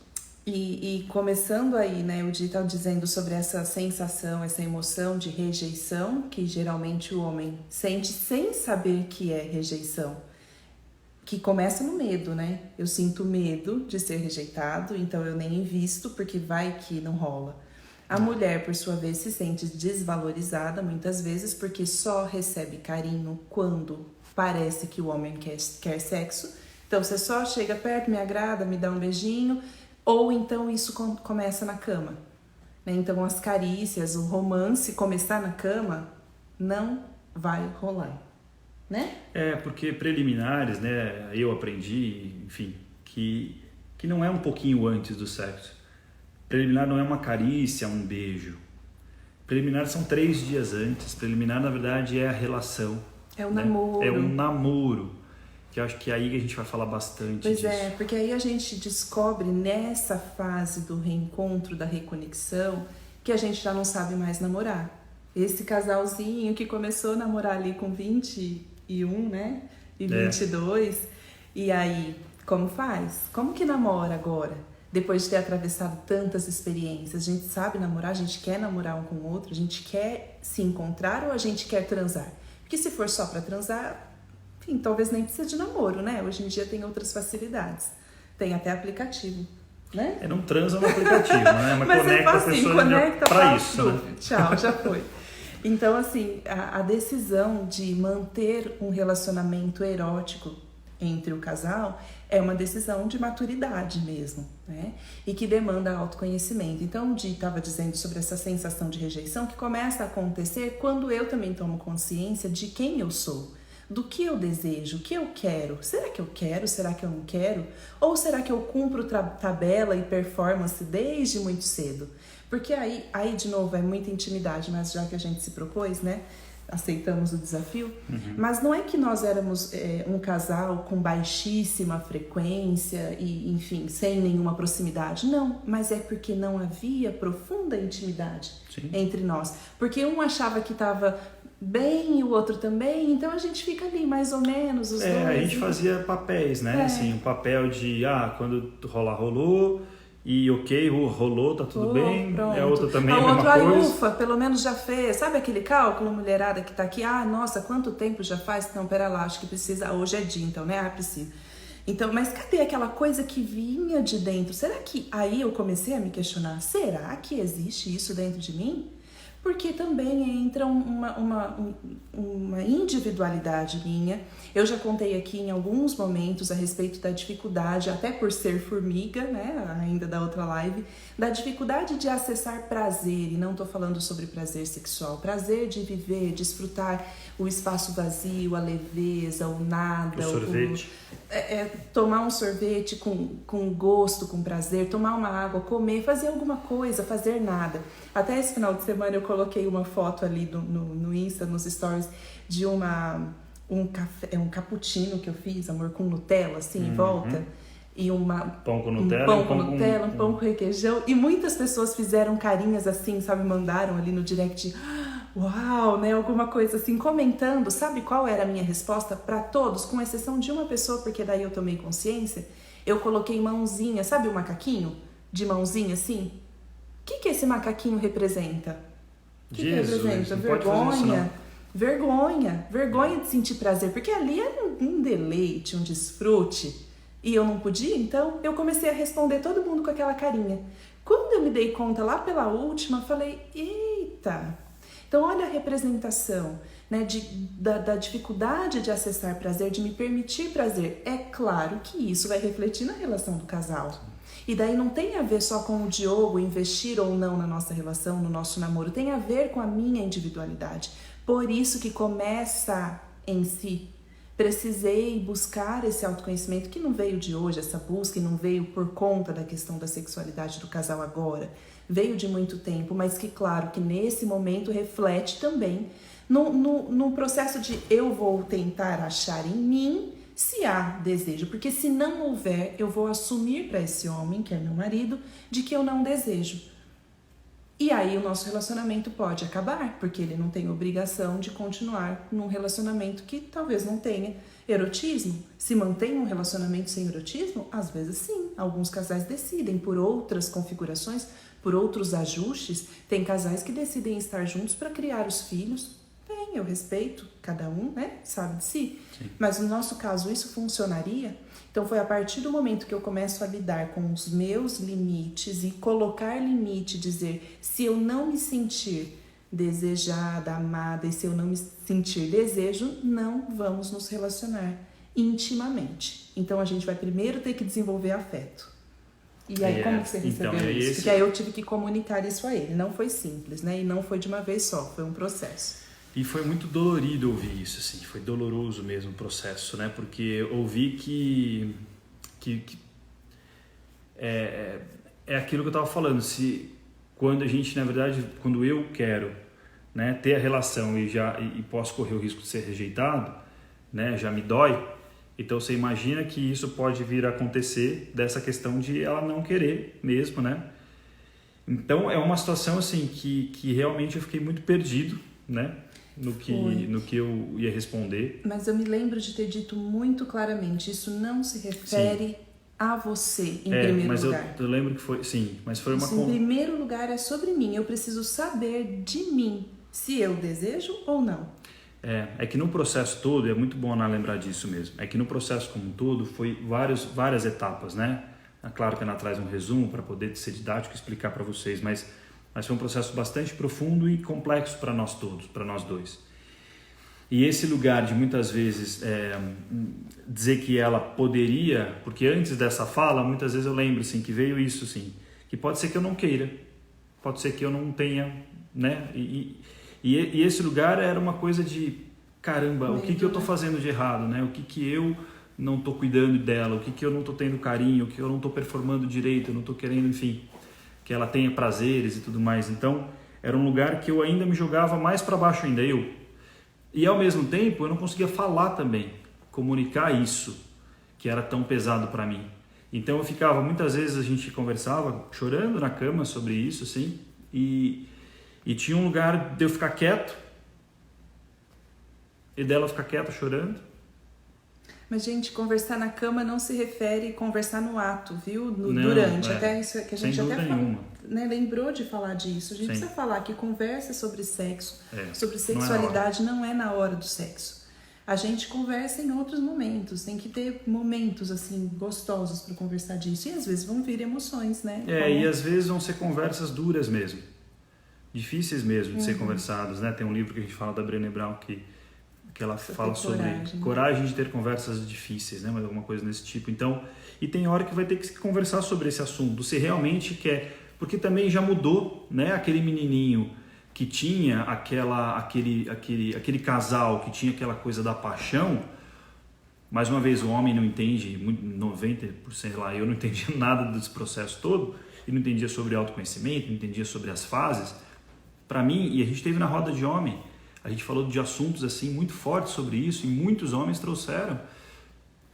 E começando aí, né, o Di está dizendo sobre essa sensação, essa emoção de rejeição que geralmente o homem sente sem saber que é rejeição, que começa no medo, né? Eu sinto medo de ser rejeitado, então eu nem invisto porque vai que não rola. A mulher, por sua vez, se sente desvalorizada muitas vezes porque só recebe carinho quando parece que o homem quer sexo. Então você só chega perto, me agrada, me dá um beijinho... Ou então isso começa na cama, né? Então as carícias, o romance começar na cama, não vai rolar, né? Porque preliminares, né? Eu aprendi, enfim, que não é um pouquinho antes do sexo. Preliminar não é uma carícia, um beijo. Preliminar são 3 dias antes. Preliminar, na verdade, é a relação. É o namoro. É um namoro. Que eu acho que é aí que a gente vai falar bastante disso. Pois porque aí a gente descobre nessa fase do reencontro, da reconexão, que a gente já não sabe mais namorar. Esse casalzinho que começou a namorar ali com 21, né? E 22. E aí, como faz? Como que namora agora? Depois de ter atravessado tantas experiências, a gente sabe namorar, a gente quer namorar um com o outro, a gente quer se encontrar ou a gente quer transar? Porque se for só pra transar... Enfim, talvez nem precise de namoro, né? Hoje em dia tem outras facilidades. Tem até aplicativo, né? Não transa no aplicativo, né? Mas conecta a pessoa conecta para isso, né? Tchau, já foi. Então, assim, a decisão de manter um relacionamento erótico entre o casal é uma decisão de maturidade mesmo, né? E que demanda autoconhecimento. Então, o Di estava dizendo sobre essa sensação de rejeição que começa a acontecer quando eu também tomo consciência de quem eu sou, do que eu desejo, o que eu quero. Será que eu quero? Será que eu não quero? Ou será que eu cumpro tabela e performance desde muito cedo? Porque aí de novo, é muita intimidade, mas já que a gente se propôs, né? Aceitamos o desafio, mas não é que nós éramos um casal com baixíssima frequência e, enfim, sem nenhuma proximidade. Não, mas é porque não havia profunda intimidade entre nós. Porque um achava que estava bem e o outro também, então a gente fica ali mais ou menos, os dois. A gente fazia papéis, né? Assim, o papel de, quando rolar, rolou. E ok, rolou, tá tudo bem. Pronto. É outra também, a mesma mesma coisa. Ufa, pelo menos já fez. Sabe aquele cálculo, mulherada que tá aqui? Nossa, quanto tempo já faz? Não, pera lá, acho que precisa. Hoje é dia, então, né? Precisa. Então, mas cadê aquela coisa que vinha de dentro? Será que... Aí eu comecei a me questionar. Será que existe isso dentro de mim? Porque também entra uma individualidade minha. Eu já contei aqui em alguns momentos a respeito da dificuldade, até por ser formiga, né, ainda da outra live, da dificuldade de acessar prazer, e não tô falando sobre prazer sexual, prazer de viver, desfrutar o espaço vazio, a leveza, o nada. O sorvete. Tomar um sorvete com gosto, com prazer, tomar uma água, comer, fazer alguma coisa, fazer nada. Até esse final de semana eu coloquei uma foto ali no Insta, nos stories, de um cappuccino que eu fiz, amor, com Nutella, assim, em volta. E pão com Nutella, um pão com requeijão. E muitas pessoas fizeram carinhas assim, sabe? Mandaram ali no direct, uau, né? Alguma coisa assim, comentando. Sabe qual era a minha resposta para todos? Com exceção de uma pessoa, porque daí eu tomei consciência. Eu coloquei mãozinha, sabe o macaquinho? De mãozinha assim? O que esse macaquinho representa? O que representa? Vergonha de sentir prazer, porque ali é um deleite, um desfrute, e eu não podia, então eu comecei a responder todo mundo com aquela carinha. Quando eu me dei conta lá pela última, falei, eita! Então olha a representação, né, da dificuldade de acessar prazer, de me permitir prazer. É claro que isso vai refletir na relação do casal. E daí não tem a ver só com o Diogo investir ou não na nossa relação, no nosso namoro. Tem a ver com a minha individualidade. Por isso que começa em si. Precisei buscar esse autoconhecimento que não veio de hoje, essa busca, e não veio por conta da questão da sexualidade do casal agora. Veio de muito tempo, mas que claro que nesse momento reflete também no processo de eu vou tentar achar em mim se há desejo, porque se não houver, eu vou assumir para esse homem, que é meu marido, de que eu não desejo. E aí o nosso relacionamento pode acabar, porque ele não tem obrigação de continuar num relacionamento que talvez não tenha erotismo. Se mantém um relacionamento sem erotismo, às vezes sim. Alguns casais decidem por outras configurações, por outros ajustes. Tem casais que decidem estar juntos para criar os filhos. Eu respeito, cada um, né, sabe de si. Sim. Mas no nosso caso isso funcionaria? Então foi a partir do momento que eu começo a lidar com os meus limites e colocar limite, dizer, se eu não me sentir desejada, amada, e se eu não me sentir desejo, não vamos nos relacionar intimamente. Então a gente vai primeiro ter que desenvolver afeto. E aí como que você recebeu isso? Porque aí eu tive que comunicar isso a ele. Não foi simples, né? E não foi de uma vez só, foi um processo. E foi muito dolorido ouvir isso, assim, foi doloroso mesmo o processo, né? Porque eu ouvi que é aquilo que eu estava falando, quando a gente, na verdade, quando eu quero, né, ter a relação e posso correr o risco de ser rejeitado, né, já me dói, então você imagina que isso pode vir a acontecer dessa questão de ela não querer mesmo, né? Então é uma situação assim que realmente eu fiquei muito perdido, né? No que eu ia responder. Mas eu me lembro de ter dito muito claramente, isso não se refere a você em primeiro lugar. Mas eu lembro que foi, sim, mas foi isso, em primeiro lugar é sobre mim, eu preciso saber de mim, se eu desejo ou não. É que no processo todo, é muito bom Ana lembrar disso mesmo, é que no processo como um todo foi várias etapas, né? É claro que a Ana traz um resumo para poder ser didático e explicar para vocês, mas Mas foi um processo bastante profundo e complexo para nós todos, para nós dois. E esse lugar de muitas vezes dizer que ela poderia, porque antes dessa fala, muitas vezes eu lembro assim, que veio isso assim, que pode ser que eu não queira, pode ser que eu não tenha, né? E esse lugar era uma coisa de, caramba, o que eu estou fazendo de errado, né? O que eu não estou cuidando dela, o que eu não estou tendo carinho, o que eu não estou performando direito, eu não estou querendo, enfim, que ela tenha prazeres e tudo mais. Então, era um lugar que eu ainda me jogava mais para baixo ainda, E ao mesmo tempo, eu não conseguia falar também, comunicar isso, que era tão pesado para mim. Então, eu ficava, muitas vezes a gente conversava, chorando na cama sobre isso, assim, e tinha um lugar de eu ficar quieto, e dela ficar quieta chorando. Mas, gente, conversar na cama não se refere a conversar no ato, viu? Não, durante. Até isso que a gente até nenhuma. Né, lembrou de falar disso. A gente precisa falar que conversa sobre sexo, sobre sexualidade, não é na hora do sexo. A gente conversa em outros momentos. Tem que ter momentos, assim, gostosos para conversar disso. E às vezes vão vir emoções, né? E às vezes vão ser conversas duras mesmo. Difíceis mesmo de ser conversadas, né? Tem um livro que a gente fala da Brené Brown que ela fala sobre coragem de ter conversas difíceis, né? Mas alguma coisa desse tipo. Então, e tem hora que vai ter que conversar sobre esse assunto, se realmente quer, porque também já mudou, né? Aquele menininho que tinha aquele casal que tinha aquela coisa da paixão. Mais uma vez, o homem não entende, 90% lá, eu não entendia nada desse processo todo, e não entendia sobre autoconhecimento, não entendia sobre as fases. Para mim, e a gente teve na roda de homem, a gente falou de assuntos assim muito fortes sobre isso, e muitos homens trouxeram.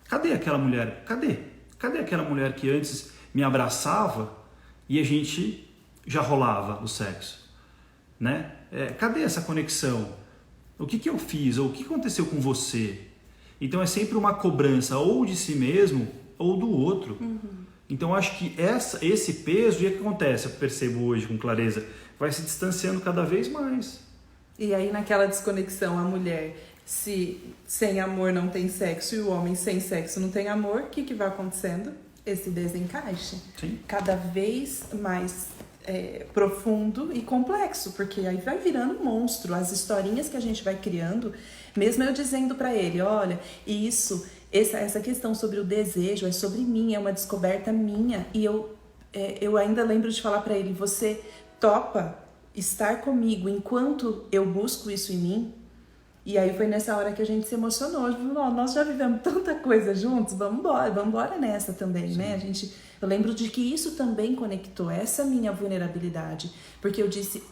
Cadê aquela mulher? Cadê aquela mulher que antes me abraçava e a gente já rolava o sexo? Né? Cadê essa conexão? O que eu fiz? Ou o que aconteceu com você? Então é sempre uma cobrança ou de si mesmo ou do outro. Então acho que esse peso, e o que acontece, eu percebo hoje com clareza, vai se distanciando cada vez mais. E aí naquela desconexão, a mulher, se sem amor não tem sexo e o homem sem sexo não tem amor, o que vai acontecendo? Esse desencaixe. Sim. Cada vez mais profundo e complexo, porque aí vai virando um monstro. As historinhas que a gente vai criando, mesmo eu dizendo para ele, olha, essa questão sobre o desejo é sobre mim, é uma descoberta minha, e eu ainda lembro de falar para ele, você topa estar comigo enquanto eu busco isso em mim? E aí foi nessa hora que a gente se emocionou. Nós já vivemos tanta coisa juntos, vamos embora nessa também, sim, né? Eu lembro de que isso também conectou essa minha vulnerabilidade, porque eu disse,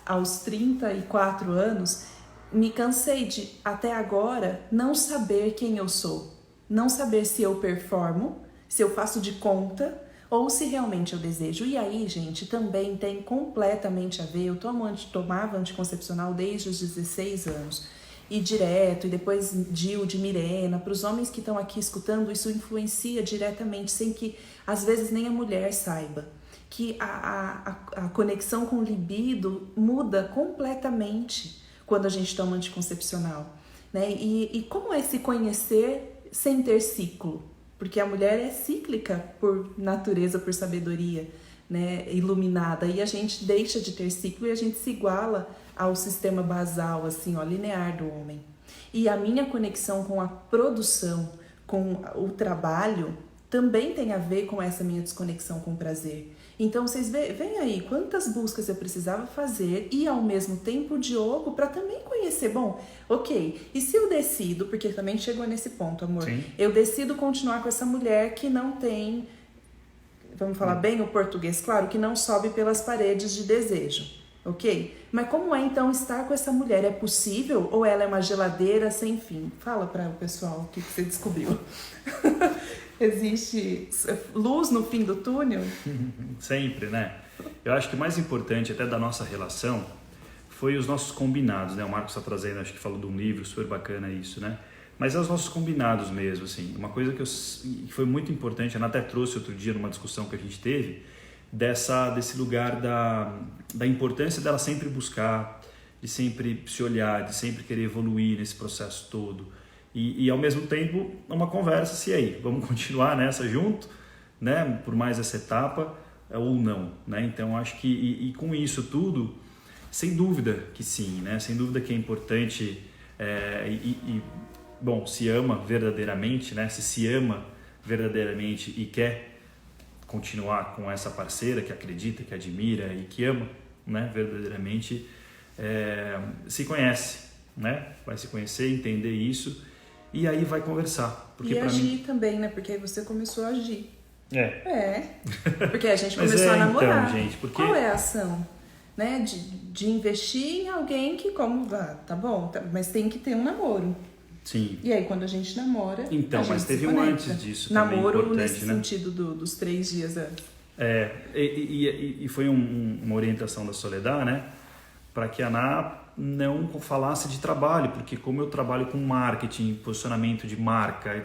aos 34 anos, me cansei de, até agora, não saber quem eu sou, não saber se eu performo, se eu faço de conta, ou se realmente eu desejo. E aí, gente, também tem completamente a ver. Eu tomava anticoncepcional desde os 16 anos. E direto, e depois DIU de Mirena. Para os homens que estão aqui escutando, isso influencia diretamente, sem que, às vezes, nem a mulher saiba. Que a conexão com o libido muda completamente quando a gente toma anticoncepcional. Né? E como é se conhecer sem ter ciclo? Porque a mulher é cíclica por natureza, por sabedoria, né, iluminada. E a gente deixa de ter ciclo e a gente se iguala ao sistema basal, assim, linear do homem. E a minha conexão com a produção, com o trabalho, também tem a ver com essa minha desconexão com o prazer. Então, vocês veem aí quantas buscas eu precisava fazer e, ao mesmo tempo, o Diogo, para também conhecer. Bom, ok, e se eu decido, porque também chegou nesse ponto, amor, sim, eu decido continuar com essa mulher que não tem, vamos falar bem o português, claro, que não sobe pelas paredes de desejo, ok? Mas como é, então, estar com essa mulher? É possível ou ela é uma geladeira sem fim? Fala para o pessoal o que você descobriu. Existe luz no fim do túnel? Sempre, né? Eu acho que o mais importante até da nossa relação foi os nossos combinados, né? O Marcos está trazendo, acho que falou de um livro, super bacana isso, né? Mas é os nossos combinados mesmo, assim. Uma coisa que foi muito importante, a Ana até trouxe outro dia numa discussão que a gente teve, desse lugar da importância dela sempre buscar, de sempre se olhar, de sempre querer evoluir nesse processo todo. E ao mesmo tempo, uma conversa, se aí, vamos continuar nessa junto, né, por mais essa etapa, ou não, né? Então acho que e com isso tudo, sem dúvida que sim, né? Sem dúvida que é importante bom, se ama verdadeiramente, né? Se ama verdadeiramente e quer continuar com essa parceira que acredita, que admira e que ama, né? Verdadeiramente, se conhece, né? Vai se conhecer, entender isso e aí vai conversar. Porque e agir também, né? Porque aí você começou a agir. É. Porque a gente começou a namorar. Então, gente, porque... Qual é a ação? Né? De investir em alguém que, tá bom, mas tem que ter um namoro. Sim. E aí, quando a gente namora. Então, mas teve um antes disso. Namoro também, nesse sentido dos 3 dias antes. E foi uma orientação da Soledad, né? Para que a Ana não falasse de trabalho, porque como eu trabalho com marketing, posicionamento de marca e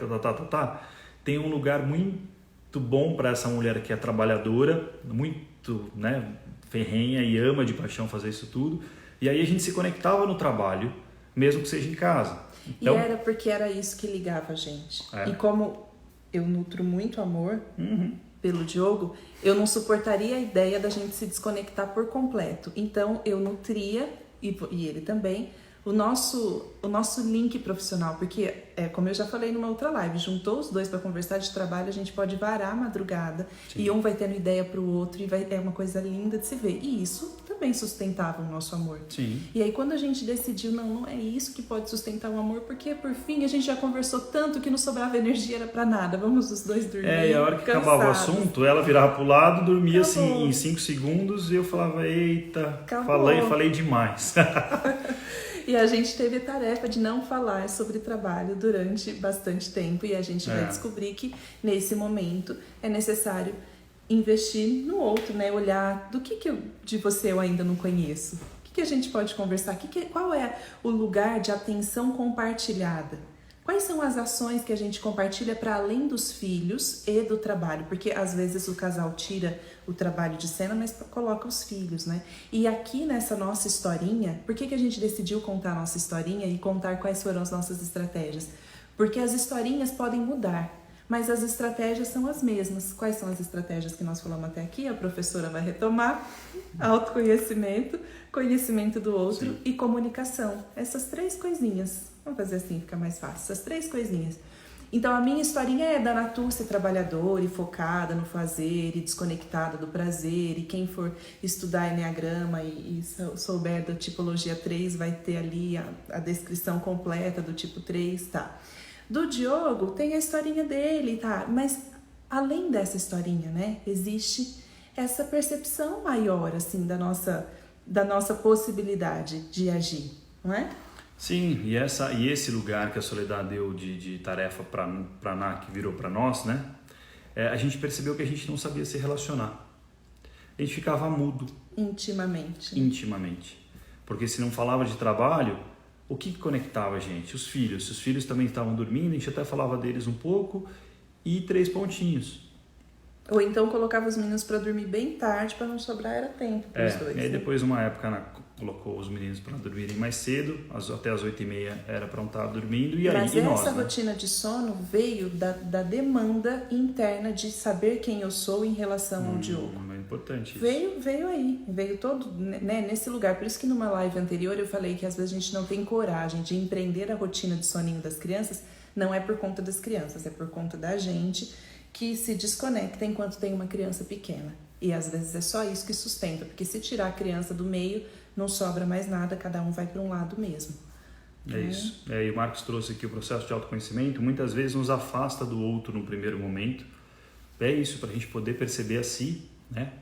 tem um lugar muito bom para essa mulher que é trabalhadora, muito, né, ferrenha e ama de paixão fazer isso tudo. E aí a gente se conectava no trabalho, mesmo que seja em casa. Então, e era porque era isso que ligava a gente. E como eu nutro muito amor pelo Diogo, eu não suportaria a ideia da gente se desconectar por completo. Então eu nutria, e ele também, o nosso link profissional, porque, como eu já falei numa outra live, juntou os dois para conversar de trabalho, a gente pode varar a madrugada. Sim. E um vai tendo ideia para o outro e é uma coisa linda de se ver. E isso também sustentava o nosso amor. Sim. E aí quando a gente decidiu, não é isso que pode sustentar o amor, porque por fim a gente já conversou tanto que não sobrava energia era para nada, vamos os dois dormir. E a hora que cansados. Acabava o assunto, ela virava pro lado, dormia assim em 5 segundos e eu falava, eita, falei demais. E a gente teve a tarefa de não falar sobre trabalho durante bastante tempo, e a gente vai descobrir que nesse momento é necessário investir no outro, né? Olhar do que de você eu ainda não conheço. O que a gente pode conversar? Qual é o lugar de atenção compartilhada? Quais são as ações que a gente compartilha para além dos filhos e do trabalho? Porque às vezes o casal tira o trabalho de cena, mas coloca os filhos, né? E aqui nessa nossa historinha, por que a gente decidiu contar a nossa historinha e contar quais foram as nossas estratégias? Porque as historinhas podem mudar, mas as estratégias são as mesmas. Quais são as estratégias que nós falamos até aqui? A professora vai retomar: autoconhecimento, conhecimento do outro. Sim. E comunicação. Essas 3 coisinhas. Vamos fazer assim, fica mais fácil. Essas 3 coisinhas. Então, a minha historinha é da Natu ser trabalhadora e focada no fazer e desconectada do prazer. E quem for estudar Enneagrama e souber da tipologia 3 vai ter ali a descrição completa do tipo 3, tá? Do Diogo tem a historinha dele, tá? Mas além dessa historinha, né? Existe essa percepção maior, assim, da nossa possibilidade de agir, não é? Sim, e esse lugar que a Soledad deu de tarefa para a Ana, que virou para nós, né? A gente percebeu que a gente não sabia se relacionar. A gente ficava mudo. Intimamente. Porque se não falava de trabalho, o que conectava a gente? Os filhos. Se os filhos também estavam dormindo, a gente até falava deles um pouco e 3 pontinhos. Ou então colocava os meninos para dormir bem tarde para não sobrar era tempo para os dois. E aí depois, uma época, Ana colocou os meninos para dormirem mais cedo, até as 8h30 era para um estar dormindo. Mas essa rotina de sono veio da demanda interna de saber quem eu sou em relação ao Diogo. É importante isso. Veio aí, veio todo, né, nesse lugar. Por isso que numa live anterior eu falei que às vezes a gente não tem coragem de empreender a rotina de soninho das crianças. Não é por conta das crianças, é por conta da gente que se desconecta enquanto tem uma criança pequena. E às vezes é só isso que sustenta, porque se tirar a criança do meio, não sobra mais nada, cada um vai para um lado mesmo. É isso. E o Marcos trouxe aqui o processo de autoconhecimento, muitas vezes nos afasta do outro no primeiro momento. É isso, para a gente poder perceber a si, né?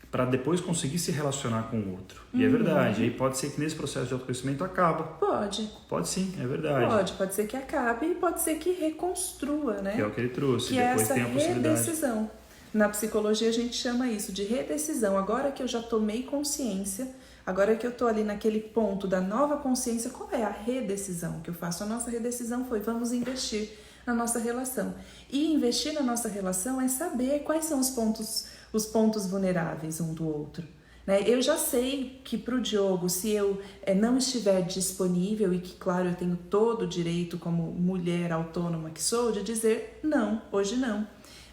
Para depois conseguir se relacionar com o outro. E é verdade, aí pode ser que nesse processo de autoconhecimento acaba. Pode sim, é verdade. Pode ser que acabe e pode ser que reconstrua, né? Que é o que ele trouxe, que depois essa tem a possibilidade. Redecisão. Na psicologia a gente chama isso de redecisão. Agora que eu já tomei consciência, agora que eu tô ali naquele ponto da nova consciência, qual é a redecisão que eu faço? A nossa redecisão foi: vamos investir na nossa relação. E investir na nossa relação é saber quais são os pontos vulneráveis um do outro. Né? Eu já sei que para o Diogo, se eu não estiver disponível, e que, claro, eu tenho todo o direito como mulher autônoma que sou, de dizer não, hoje não.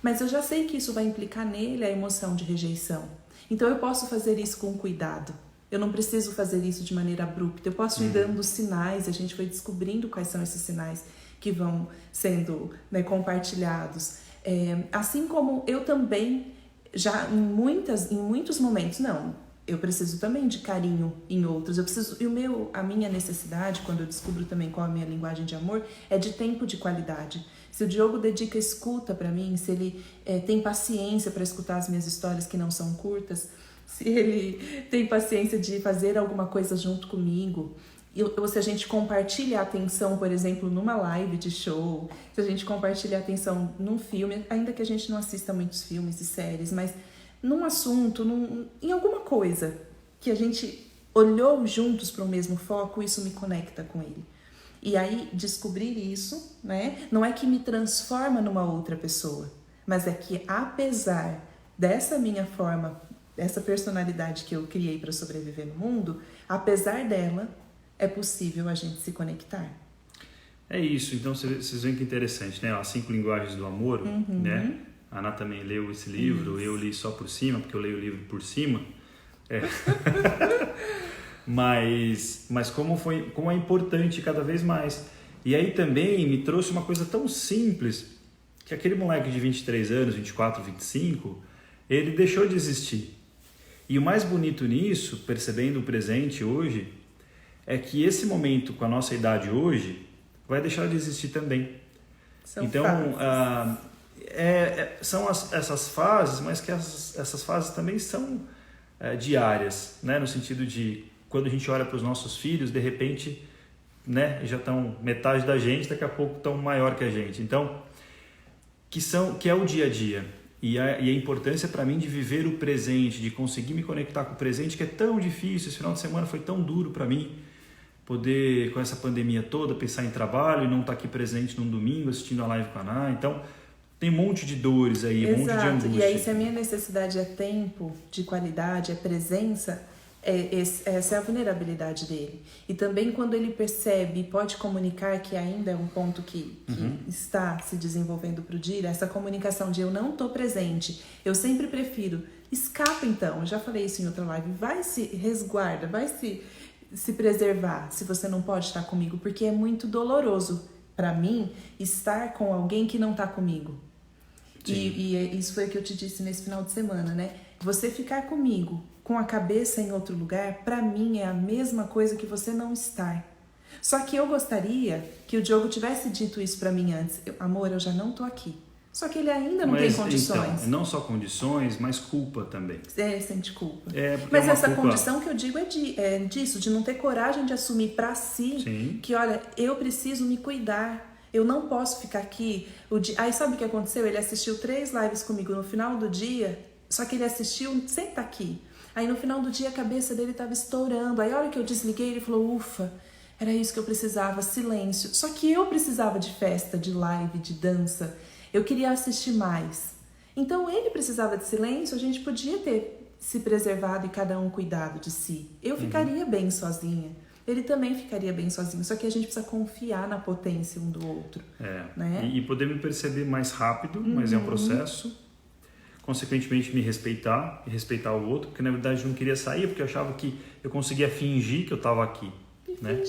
Mas eu já sei que isso vai implicar nele a emoção de rejeição. Então eu posso fazer isso com cuidado. Eu não preciso fazer isso de maneira abrupta. Eu posso ir dando sinais, a gente vai descobrindo quais são esses sinais que vão sendo, né, compartilhados. Assim como eu também, já em muitos momentos, eu preciso também de carinho em outros. A minha necessidade, quando eu descubro também qual é a minha linguagem de amor, é de tempo de qualidade. Se o Diogo dedica escuta para mim, se ele tem paciência para escutar as minhas histórias que não são curtas, se ele tem paciência de fazer alguma coisa junto comigo, ou se a gente compartilha a atenção, por exemplo, numa live de show, se a gente compartilha a atenção num filme, ainda que a gente não assista muitos filmes e séries, mas num assunto, em alguma coisa que a gente olhou juntos para o mesmo foco, isso me conecta com ele. E aí, descobrir isso, né, não é que me transforma numa outra pessoa, mas é que apesar dessa minha forma, dessa personalidade que eu criei para sobreviver no mundo, apesar dela, é possível a gente se conectar. É isso, então vocês veem que interessante, né? As 5 linguagens do amor, né? A Ana também leu esse livro, eu li só por cima, porque eu leio o livro por cima. Mas como é importante cada vez mais. E aí também me trouxe uma coisa tão simples, que aquele moleque de 23 anos, 24, 25, ele deixou de existir. E o mais bonito nisso, percebendo o presente hoje, é que esse momento com a nossa idade hoje vai deixar de existir também. Então, são essas fases, mas que essas fases também são diárias, né? No sentido de, quando a gente olha para os nossos filhos, de repente, né, já estão metade da gente, daqui a pouco estão maior que a gente. Então, que é o dia a dia. E a importância para mim de viver o presente, de conseguir me conectar com o presente, que é tão difícil. Esse final de semana foi tão duro para mim, poder, com essa pandemia toda, pensar em trabalho e não estar aqui presente num domingo assistindo a live com a Ana. Então, tem um monte de dores aí, um monte de angústia. E aí, se a minha necessidade é tempo de qualidade, é presença, essa é a vulnerabilidade dele. E também quando ele percebe e pode comunicar, que ainda é um ponto que está se desenvolvendo para o Dira, essa comunicação de eu não estou presente, eu sempre prefiro, escapa então, eu já falei isso em outra live, vai se resguarda, vai se preservar se você não pode estar comigo, porque é muito doloroso para mim estar com alguém que não está comigo. E isso foi o que eu te disse nesse final de semana, né? Você ficar comigo com a cabeça em outro lugar, para mim é a mesma coisa que você não estar. Só que eu gostaria que o Diogo tivesse dito isso para mim antes. Amor, eu já não tô aqui. Só que ele ainda não tem condições. Então, não só condições, mas culpa também. Sente culpa. Mas essa condição que eu digo é disso, de não ter coragem de assumir para si que, olha, eu preciso me cuidar. Eu não posso ficar aqui. Aí sabe o que aconteceu? Ele assistiu 3 lives comigo no final do dia, só que ele assistiu sem estar aqui. Aí no final do dia a cabeça dele estava estourando. Aí a hora que eu desliguei, ele falou, ufa, era isso que eu precisava, silêncio. Só que eu precisava de festa, de live, de dança. Eu queria assistir mais. Então ele precisava de silêncio, a gente podia ter se preservado e cada um cuidado de si. Eu ficaria bem sozinha. Ele também ficaria bem sozinho. Só que a gente precisa confiar na potência um do outro. Né? E poder me perceber mais rápido, mas é um processo. Consequentemente me respeitar e respeitar o outro, porque na verdade eu não queria sair, porque eu achava que eu conseguia fingir que eu estava aqui. Né?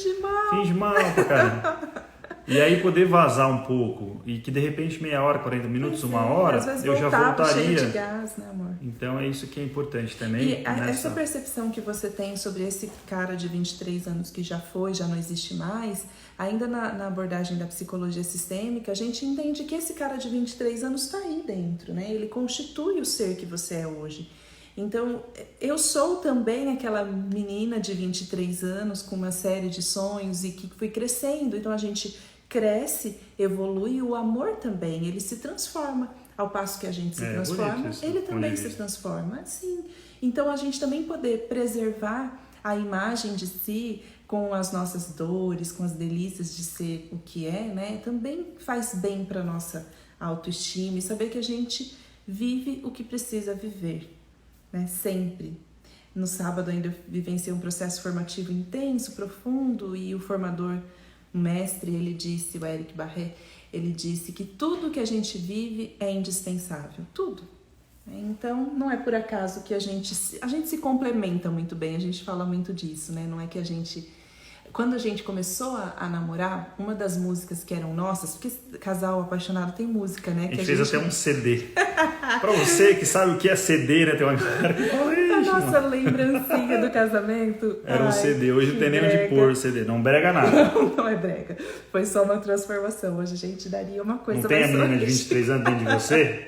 Finge mal pra caramba. E aí poder vazar um pouco e que de repente meia hora, 40 minutos, uma hora, eu já voltaria. Cheio de gás, né, amor? Então é isso que é importante também. E essa percepção que você tem sobre esse cara de 23 anos que já não existe mais, ainda na abordagem da psicologia sistêmica, a gente entende que esse cara de 23 anos está aí dentro, né? Ele constitui o ser que você é hoje. Então, eu sou também aquela menina de 23 anos com uma série de sonhos e que fui crescendo. Então, a gente cresce, evolui, e o amor também, ele se transforma. Ao passo que a gente se transforma, ele também se transforma. Sim. Então, a gente também poder preservar a imagem de si com as nossas dores, com as delícias de ser o que é, né? Também faz bem para nossa autoestima e saber que a gente vive o que precisa viver. Né? Sempre. No sábado ainda eu vivenciei um processo formativo intenso, profundo, e o formador, o mestre, ele disse, o Eric Barret, ele disse que tudo que a gente vive é indispensável, tudo. Então, não é por acaso que a gente se complementa muito bem, a gente fala muito disso, né? Não é que a gente... Quando a gente começou a namorar, uma das músicas que eram nossas, porque casal apaixonado tem música, né? A gente fez até um CD. Pra você que sabe o que é CD, né? Tem uma galera que fala isso. A nossa lembrancinha do casamento. Era um CD, hoje não tem nem onde pôr o CD. Não brega nada. Não é brega. Foi só uma transformação. Hoje a gente daria uma coisa mais. Não tem a menina de 23 anos dentro de você?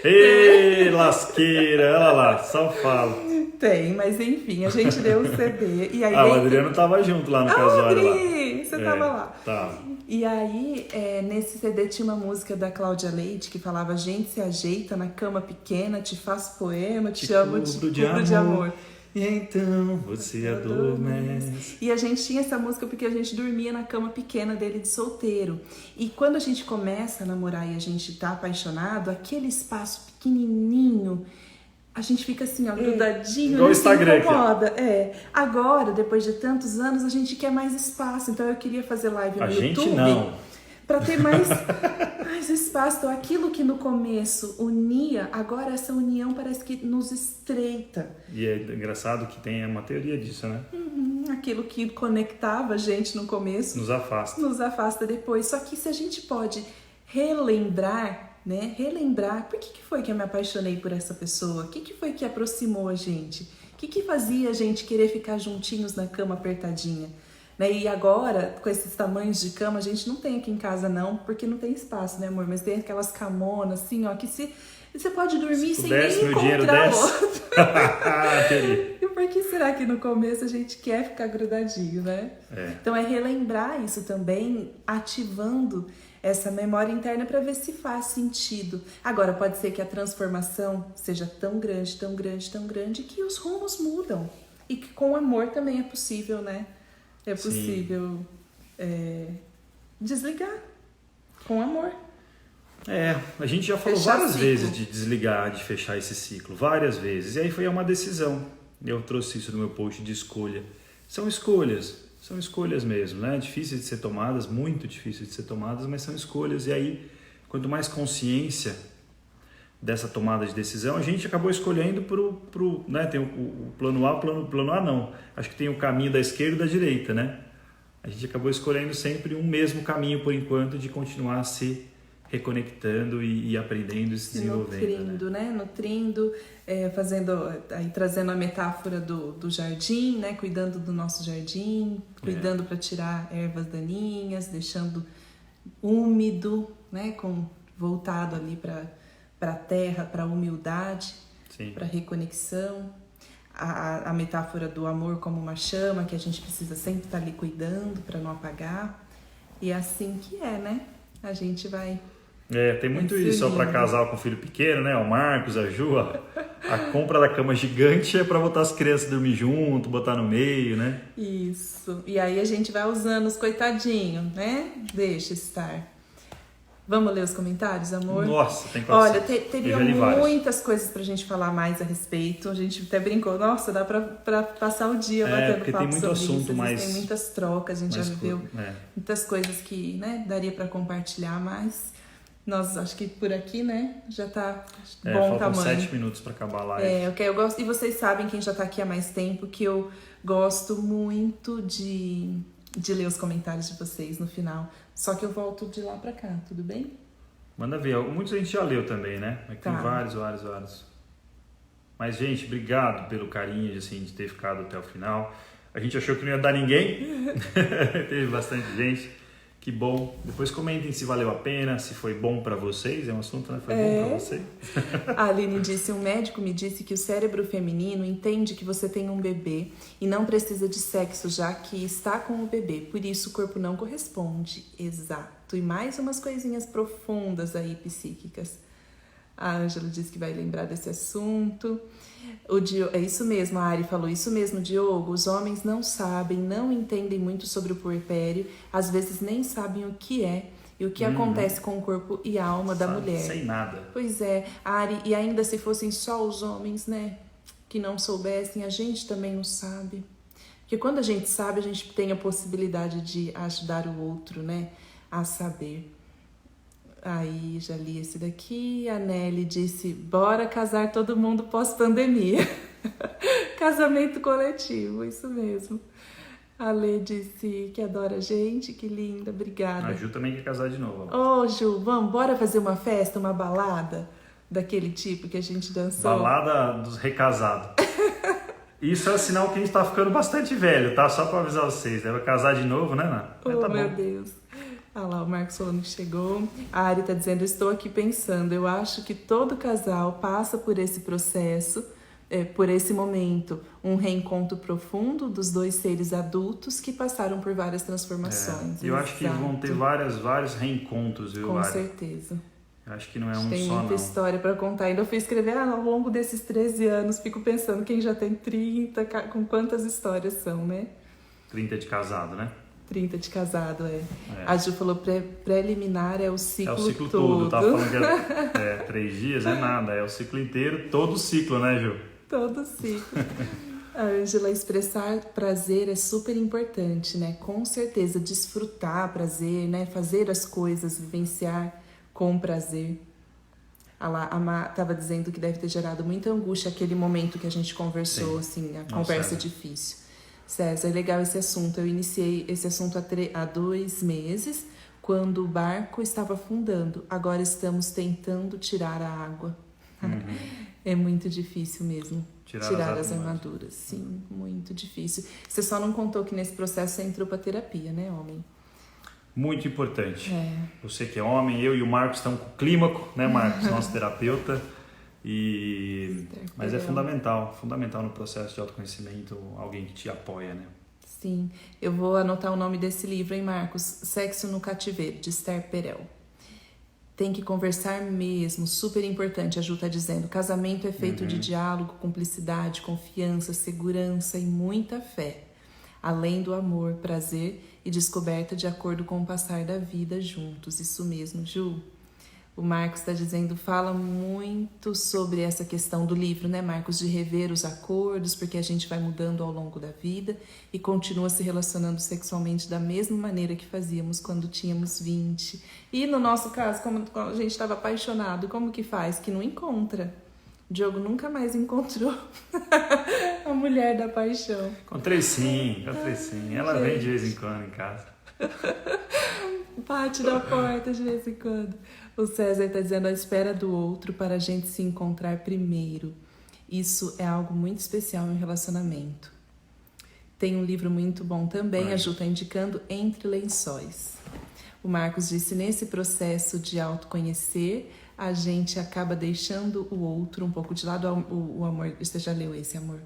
Ei, lasqueira, olha lá, só falo. Tem, mas enfim, a gente deu um CD. E aí, o Adriano tava junto lá no casório. Adri, você tava lá. Tá. E aí, nesse CD tinha uma música da Cláudia Leite que falava: gente se ajeita na cama pequena, te faço poema, te amo, te cubro de amor. E então você adormece. E a gente tinha essa música porque a gente dormia na cama pequena dele de solteiro. E quando a gente começa a namorar e a gente tá apaixonado, aquele espaço pequenininho, a gente fica assim, ó, grudadinho, igual o Instagram incomoda. Agora, depois de tantos anos, a gente quer mais espaço. Então eu queria fazer live no YouTube. A gente não. Pra ter mais espaço. Então, aquilo que no começo unia, agora essa união parece que nos estreita. E é engraçado que tem uma teoria disso, né? Aquilo que conectava a gente no começo nos afasta. Nos afasta depois. Só que se a gente pode relembrar, né? Relembrar, por que foi que eu me apaixonei por essa pessoa? O que foi que aproximou a gente? O que fazia a gente querer ficar juntinhos na cama apertadinha? Né? E agora, com esses tamanhos de cama, a gente não tem aqui em casa não, porque não tem espaço, né, amor? Mas tem aquelas camonas, assim, ó, que você pode dormir sem nem encontrar o outro. E por que será que no começo a gente quer ficar grudadinho, né? Então é relembrar isso também, ativando essa memória interna para ver se faz sentido. Agora, pode ser que a transformação seja tão grande, tão grande, tão grande, que os rumos mudam. E que com amor também é possível, né? É possível desligar com amor. A gente já falou várias vezes de desligar, de fechar esse ciclo, várias vezes. E aí foi uma decisão. Eu trouxe isso no meu post de escolha. São escolhas mesmo, né? Difíceis de ser tomadas, muito difíceis de ser tomadas, mas são escolhas. E aí, quanto mais consciência dessa tomada de decisão, a gente acabou escolhendo né? Tem o plano A, plano A não. Acho que tem o caminho da esquerda e da direita, né? A gente acabou escolhendo sempre um mesmo caminho, por enquanto, de continuar se reconectando e aprendendo e se desenvolvendo. Nutrindo, trazendo a metáfora do jardim, né? Cuidando do nosso jardim, cuidando para tirar ervas daninhas, deixando úmido, né? Voltado ali para a terra, para a humildade, para a reconexão. A metáfora do amor como uma chama, que a gente precisa sempre estar ali cuidando para não apagar. E é assim que né? A gente vai... tem muito isso, só para casal com filho pequeno, né? O Marcos, a Ju, a compra da cama gigante é para botar as crianças dormir junto, botar no meio, né? Isso. E aí a gente vai usando os coitadinhos, né? Deixa estar. Vamos ler os comentários, amor? Nossa, tem coisa. Olha, teria muitas coisas pra gente falar mais a respeito. A gente até brincou, nossa, dá pra passar o dia batendo papo tem muito assunto isso. Mais... Tem muitas trocas, a gente já viveu muitas coisas que, né, daria pra compartilhar mais. Nós, acho que por aqui, né, já tá bom faltam tamanho. 7 minutos pra acabar a live. Eu gosto, e vocês sabem, quem já tá aqui há mais tempo, que eu gosto muito de ler os comentários de vocês no final. Só que eu volto de lá pra cá, tudo bem? Manda ver. Muitos a gente já leu também, né? Mas tem vários. Mas, gente, obrigado pelo carinho de ter ficado até o final. A gente achou que não ia dar ninguém. Teve bastante gente. Que bom. Depois comentem se valeu a pena, se foi bom pra vocês. É um assunto, né? Foi bom pra vocês. A Aline disse, um médico me disse que o cérebro feminino entende que você tem um bebê e não precisa de sexo, já que está com o bebê. Por isso o corpo não corresponde. Exato. E mais umas coisinhas profundas aí, psíquicas. A Ângela disse que vai lembrar desse assunto. É isso mesmo, a Ari falou, isso mesmo, Diogo, os homens não sabem, não entendem muito sobre o puerpério, às vezes nem sabem o que é e o que acontece com o corpo e a alma da mulher. Sem nada. Pois é, Ari, e ainda se fossem só os homens, né, que não soubessem, a gente também não sabe. Porque quando a gente sabe, a gente tem a possibilidade de ajudar o outro, né, a saber. Aí, já li esse daqui. A Nelly disse, bora casar todo mundo pós-pandemia. Casamento coletivo, isso mesmo. A Lê disse que adora a gente, que linda, obrigada. A Ju também quer casar de novo. Ô, Ju, vamos, bora fazer uma festa, uma balada daquele tipo que a gente dançou? Balada dos recasados. Isso é um sinal que a gente tá ficando bastante velho, tá? Só pra avisar vocês, né? Vai casar de novo, né, Ana? Oh, tá meu bom. Deus. Olha lá, o Marcos falando que chegou. A Ari tá dizendo, estou aqui pensando, eu acho que todo casal passa por esse processo, por esse momento, um reencontro profundo dos dois seres adultos que passaram por várias transformações. Eu acho que vão ter vários reencontros, viu, Com Ari? certeza. Eu acho que não é um tem só, muita não. história para contar. Ainda eu fui escrever ao longo desses 13 anos, fico pensando quem já tem 30, com quantas histórias são, né? 30 de casado, né? 30 de casado, A Ju falou preliminar é o ciclo todo. É o ciclo todo, tá falando que é 3 dias, é nada, é o ciclo inteiro, todo o ciclo, né, Ju? Todo ciclo. A Ângela, expressar prazer é super importante, né? Com certeza, desfrutar prazer, né? Fazer as coisas, vivenciar com prazer. A Má estava dizendo que deve ter gerado muita angústia aquele momento que a gente conversou, assim, a conversa difícil. César, é legal esse assunto. Eu iniciei esse assunto há 2 meses, quando o barco estava afundando. Agora estamos tentando tirar a água. É muito difícil mesmo. Tirar as armaduras. Sim, muito difícil. Você só não contou que nesse processo você entrou para terapia, né, homem? Muito importante. Você que é homem, eu e o Marcos estamos com o Clímaco, né, Marcos? Nosso terapeuta. Mas é fundamental no processo de autoconhecimento, alguém que te apoia, né? Sim. Eu vou anotar o nome desse livro, hein, Marcos? Sexo no Cativeiro, de Esther Perel. Tem que conversar mesmo, super importante, a Ju tá dizendo. Casamento é feito de diálogo, cumplicidade, confiança, segurança e muita fé. Além do amor, prazer e descoberta de acordo com o passar da vida juntos. Isso mesmo, Ju. O Marcos está dizendo, fala muito sobre essa questão do livro, né, Marcos? De rever os acordos, porque a gente vai mudando ao longo da vida e continua se relacionando sexualmente da mesma maneira que fazíamos quando tínhamos 20. E no nosso caso, como a gente estava apaixonado, como que faz? Que não encontra. O Diogo nunca mais encontrou a mulher da paixão. Encontrei sim. Ela vem de vez em quando em casa. Bate na porta de vez em quando. O César está dizendo, a espera do outro para a gente se encontrar primeiro. Isso é algo muito especial em um relacionamento. Tem um livro muito bom também, a Ju está indicando, Entre Lençóis. O Marcos disse, nesse processo de autoconhecer, a gente acaba deixando o outro um pouco de lado. O amor, você já leu esse, amor?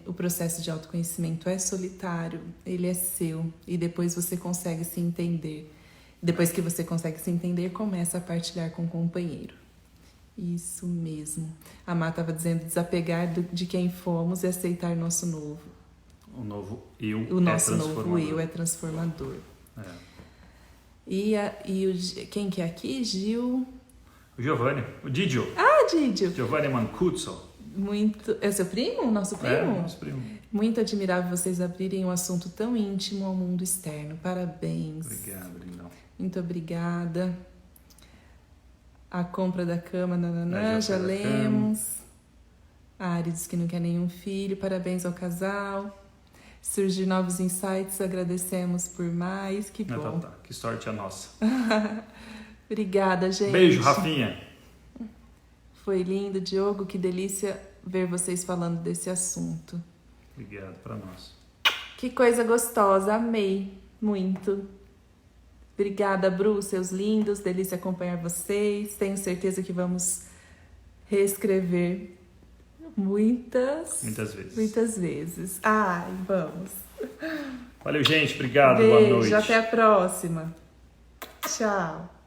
O processo de autoconhecimento é solitário, ele é seu, e depois você consegue se entender. Depois que você consegue se entender, começa a partilhar com o companheiro. Isso mesmo. A Má estava dizendo, desapegar de quem fomos e aceitar nosso novo. O novo eu O nosso novo eu é transformador. Quem que é aqui? Gil? O Giovanni. O Didio. Ah, Didio. Giovanni Mancuso. Muito... É seu primo? Nosso primo? Nosso primo. Muito admirável vocês abrirem um assunto tão íntimo ao mundo externo. Parabéns. Obrigado, lindão. Muito obrigada. A compra da cama, já lemos. A Ari diz que não quer nenhum filho. Parabéns ao casal. Surgir novos insights, agradecemos por mais. Que bom. Tá. Que sorte a nossa. Obrigada, gente. Beijo, Rafinha. Foi lindo, Diogo. Que delícia ver vocês falando desse assunto. Obrigado para nós. Que coisa gostosa, amei muito. Obrigada, Bru, seus lindos, delícia acompanhar vocês. Tenho certeza que vamos reescrever muitas vezes. Ai, vamos. Valeu, gente. Obrigado. Beijo, boa noite. Até a próxima. Tchau.